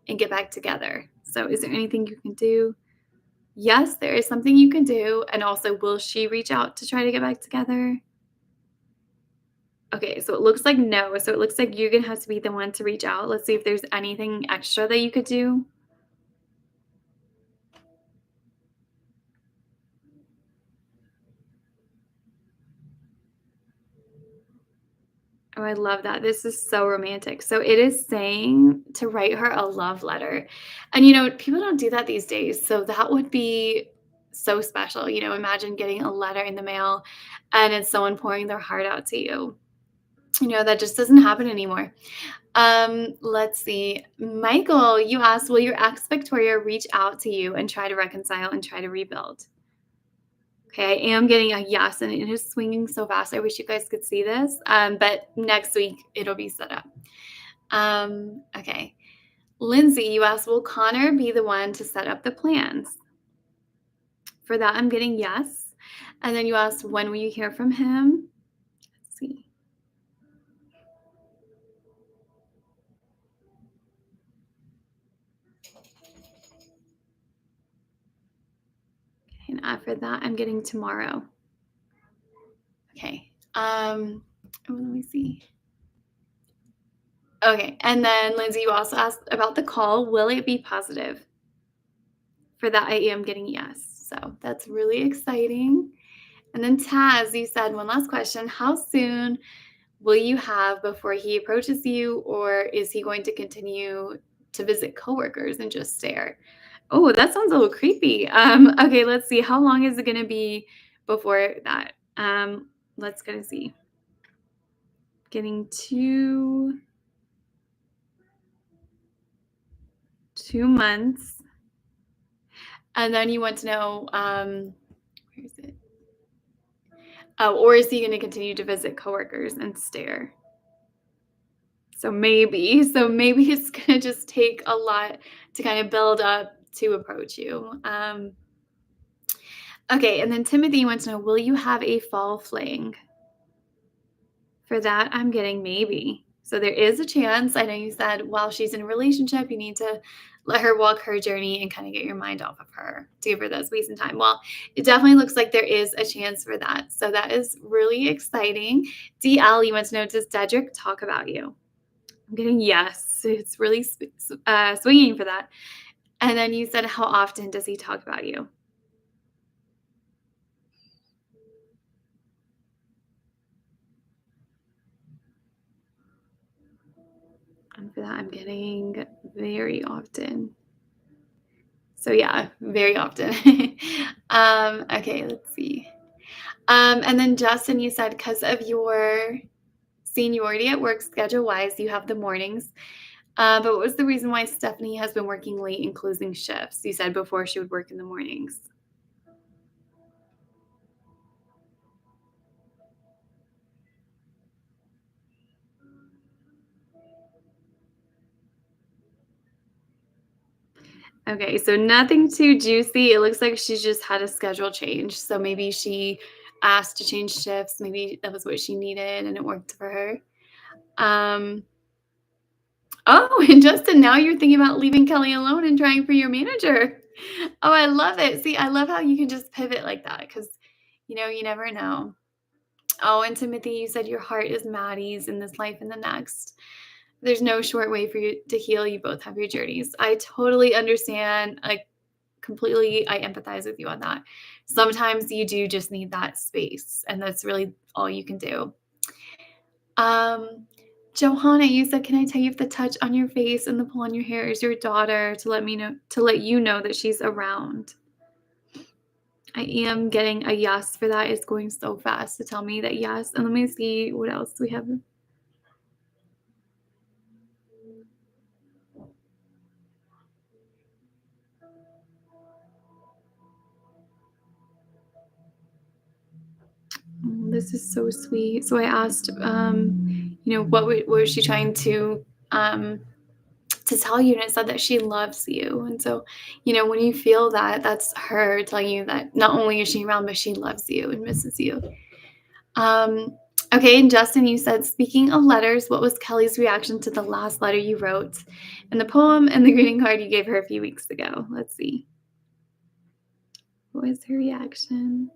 and get back together? So is there anything you can do? Yes, there is something you can do. And also, will she reach out to try to get back together? Okay, so it looks like no. So it looks like you're gonna have to be the one to reach out. Let's see if there's anything extra that you could do. Oh, I love that. This is so romantic. So it is saying to write her a love letter. And people don't do that these days. So that would be so special. Imagine getting a letter in the mail and it's someone pouring their heart out to you. That just doesn't happen anymore. Let's see. Michael, you asked, will your ex Victoria reach out to you and try to reconcile and try to rebuild? Okay, I am getting a yes, and it is swinging so fast. I wish you guys could see this. But next week it'll be set up. Okay. Lindsay, you asked, will Connor be the one to set up the plans? For that, I'm getting yes. And then you asked, when will you hear from him? Let's see. And after that, I'm getting tomorrow. Okay. Let me see. Okay. And then Lindsay, you also asked about the call. Will it be positive? For that, I am getting yes. So that's really exciting. And then Taz, you said one last question. How soon will you have before he approaches you, or is he going to continue to visit coworkers and just stare? Oh, that sounds a little creepy. Okay, let's see. How long is it going to be before that? Let's go see. Getting 2 months, and then you want to know, where is it? Oh, or is he going to continue to visit coworkers and stare? So maybe it's gonna just take a lot to kind of build up to approach you. Okay, and then Timothy wants to know, will you have a fall fling? For that, I'm getting maybe. So there is a chance. I know you said while she's in a relationship, you need to let her walk her journey and kind of get your mind off of her to give her that space and time. Well, it definitely looks like there is a chance for that. So that is really exciting. DL, you want to know, does Dedrick talk about you? I'm getting yes. It's really swinging for that. And then you said, how often does he talk about you? And for that, I'm getting very often. So yeah, very often. Okay, let's see. And then Justin, you said because of your seniority at work schedule wise, you have the mornings. But what was the reason why Stephanie has been working late and closing shifts? You said before she would work in the mornings. Okay, so nothing too juicy. It looks like she's just had a schedule change. So maybe she asked to change shifts. Maybe that was what she needed and it worked for her. Um, oh, and Justin, now you're thinking about leaving Kelly alone and trying for your manager. Oh, I love it. See, I love how you can just pivot like that because, you never know. Oh, and Timothy, you said your heart is Maddie's in this life and the next. There's no short way for you to heal. You both have your journeys. I totally understand. Like, completely, I empathize with you on that. Sometimes you do just need that space, and that's really all you can do. Um, Johanna, you said, "Can I tell you if the touch on your face and the pull on your hair is your daughter to let you know that she's around?" I am getting a yes for that. It's going so fast to tell me that yes. And let me see what else we have. Oh, this is so sweet. So I asked, what was she trying to tell you? And it said that she loves you. And so, when you feel that, that's her telling you that not only is she around, but she loves you and misses you. Um, okay, and Justin, you said, speaking of letters, what was Kelly's reaction to the last letter you wrote in the poem and the greeting card you gave her a few weeks ago? Let's see. What was her reaction?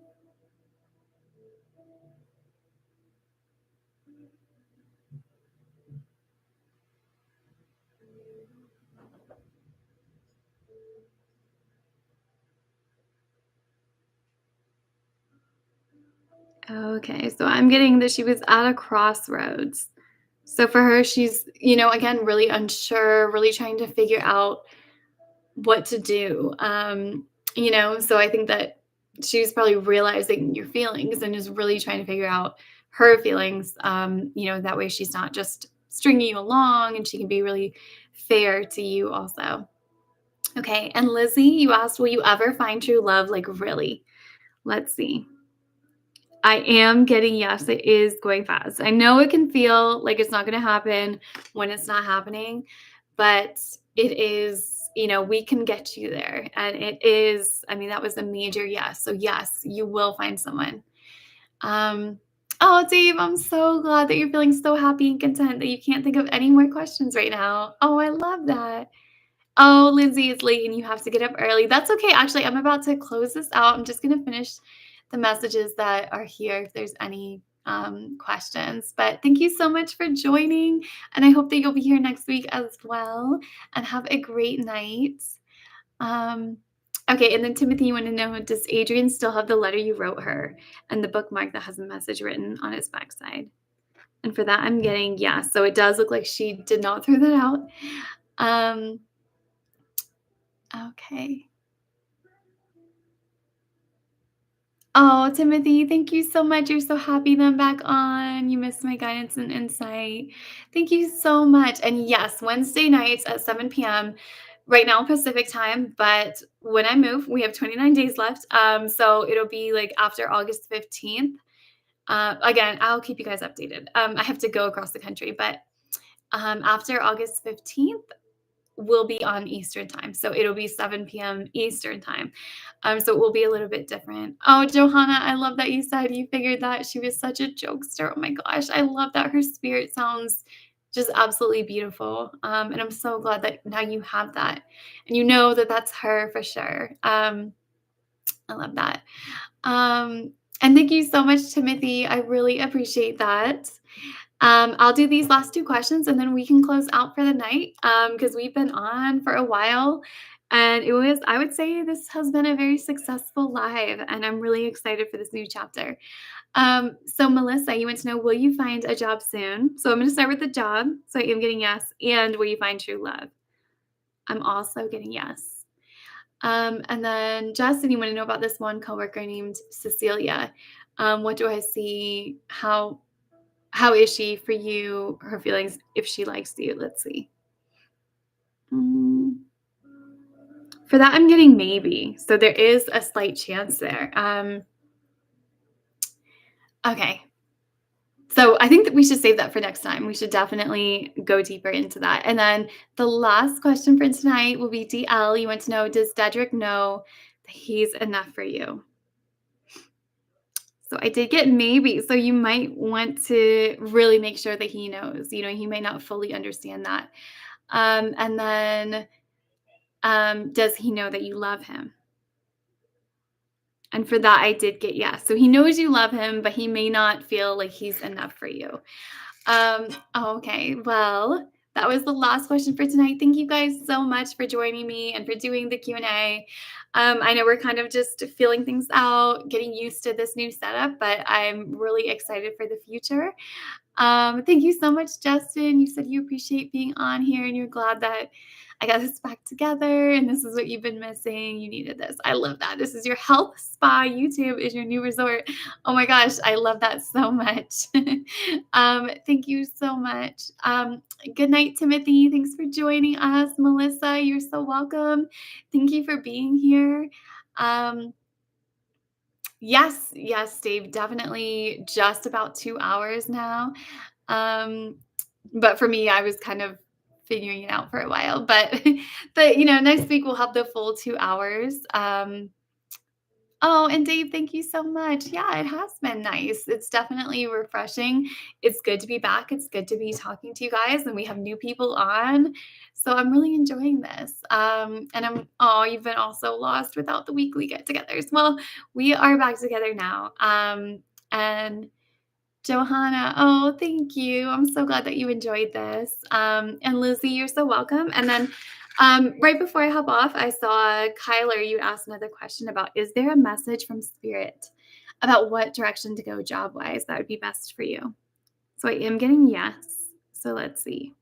Okay, so I'm getting that she was at a crossroads. So for her, she's, again, really unsure, really trying to figure out what to do. So I think that she's probably realizing your feelings and is really trying to figure out her feelings. That way she's not just stringing you along and she can be really fair to you also. Okay, and Lizzie, you asked, will you ever find true love? Like, really? Let's see. I am getting yes, it is going fast. I know it can feel like it's not going to happen when it's not happening, but it is we can get you there. And it is, I mean, that was a major yes. So yes, you will find someone. Um, oh, Dave, I'm so glad that you're feeling so happy and content that you can't think of any more questions right now. Oh, I love that. Oh, Lindsay, it's late and you have to get up early. That's okay. Actually, I'm about to close this out. I'm just going to finish the messages that are here if there's any questions. But thank you so much for joining. And I hope that you'll be here next week as well. And have a great night. Um, okay. And then, Timothy, you want to know, does Adrian still have the letter you wrote her and the bookmark that has a message written on its backside? And for that, I'm getting yes. So it does look like she did not throw that out. Okay. Oh, Timothy, thank you so much. You're so happy that I'm back on. You missed my guidance and insight. Thank you so much. And yes, Wednesday nights at 7 p.m. right now Pacific time. But when I move, we have 29 days left. So it'll be like after August 15th. Again, I'll keep you guys updated. I have to go across the country, but after August 15th, will be on Eastern time. So it'll be 7 p.m. Eastern time. So it will be a little bit different. Oh, Johanna, I love that you said you figured that. She was such a jokester. Oh my gosh. I love that her spirit sounds just absolutely beautiful. And I'm so glad that now you have that and you know that that's her for sure. I love that. And thank you so much, Timothy. I really appreciate that. I'll do these last two questions and then we can close out for the night because we've been on for a while. And I would say this has been a very successful live, and I'm really excited for this new chapter. So, Melissa, you want to know, will you find a job soon? So, I'm going to start with the job. So, I am getting yes. And will you find true love? I'm also getting yes. And then, Justin, you want to know about this one coworker named Cecilia. What do I see? How is she for you? Her feelings, if she likes you. Let's see. For that, I'm getting maybe. So there is a slight chance there. Okay. So I think that we should save that for next time. We should definitely go deeper into that. And then the last question for tonight will be DL. You want to know, does Dedrick know that he's enough for you? So I did get maybe. So you might want to really make sure that he knows. He may not fully understand that. And then does he know that you love him? And for that, I did get yes. So he knows you love him, but he may not feel like he's enough for you. Okay. Well, that was the last question for tonight. Thank you guys so much for joining me and for doing the Q&A. I know we're kind of just feeling things out, getting used to this new setup, but I'm really excited for the future. Thank you so much, Justin. You said you appreciate being on here and you're glad that I got this back together and this is what you've been missing. You needed this. I love that. This is your health spa. YouTube is your new resort. Oh my gosh, I love that so much. Thank you so much. Good night, Timothy. Thanks for joining us. Melissa, you're so welcome. Thank you for being here. Yes, Dave, definitely just about 2 hours now. But for me, I was kind of figuring it out for a while, but next week we'll have the full 2 hours. Oh, and Dave, thank you so much. Yeah, it has been nice. It's definitely refreshing. It's good to be back. It's good to be talking to you guys, and we have new people on. So I'm really enjoying this. And you've been also lost without the weekly get-togethers. Well, we are back together now. And Johanna, oh, thank you. I'm so glad that you enjoyed this. And Lizzie, you're so welcome. And then right before I hop off, I saw Kyler, you asked another question about, is there a message from Spirit about what direction to go job-wise that would be best for you? So I am getting yes. So let's see.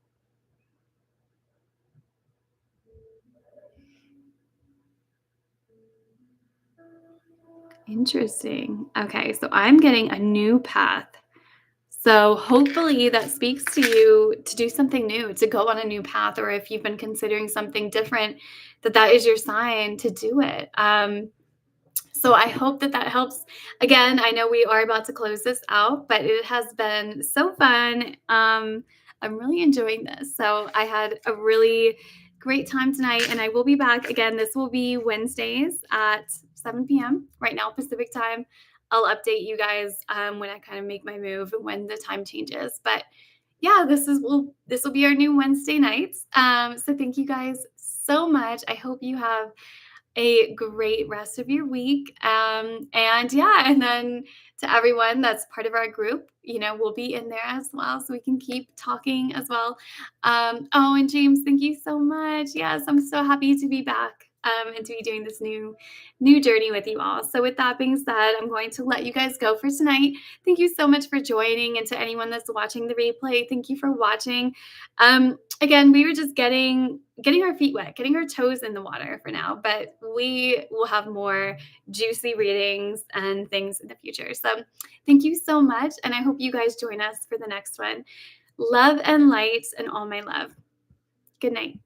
Interesting. Okay, so I'm getting a new path. So hopefully that speaks to you to do something new, to go on a new path, or if you've been considering something different, that is your sign to do it. So I hope that helps. Again, I know we are about to close this out, but it has been so fun. I'm really enjoying this. So I had a really great time tonight, and I will be back again. This will be Wednesdays at 7 p.m. right now Pacific time. I'll update you guys when I kind of make my move and when the time changes. But yeah, this will be our new Wednesday nights. So thank you guys so much. I hope you have a great rest of your week. And yeah, and then to everyone that's part of our group, we'll be in there as well, so we can keep talking as well. Oh, and James, thank you so much. Yes, I'm so happy to be back. And to be doing this new journey with you all. So with that being said, I'm going to let you guys go for tonight. Thank you so much for joining, and to anyone that's watching the replay, thank you for watching. Again, we were just getting our feet wet, getting our toes in the water for now, but we will have more juicy readings and things in the future. So thank you so much, and I hope you guys join us for the next one. Love and light and all my love. Good night.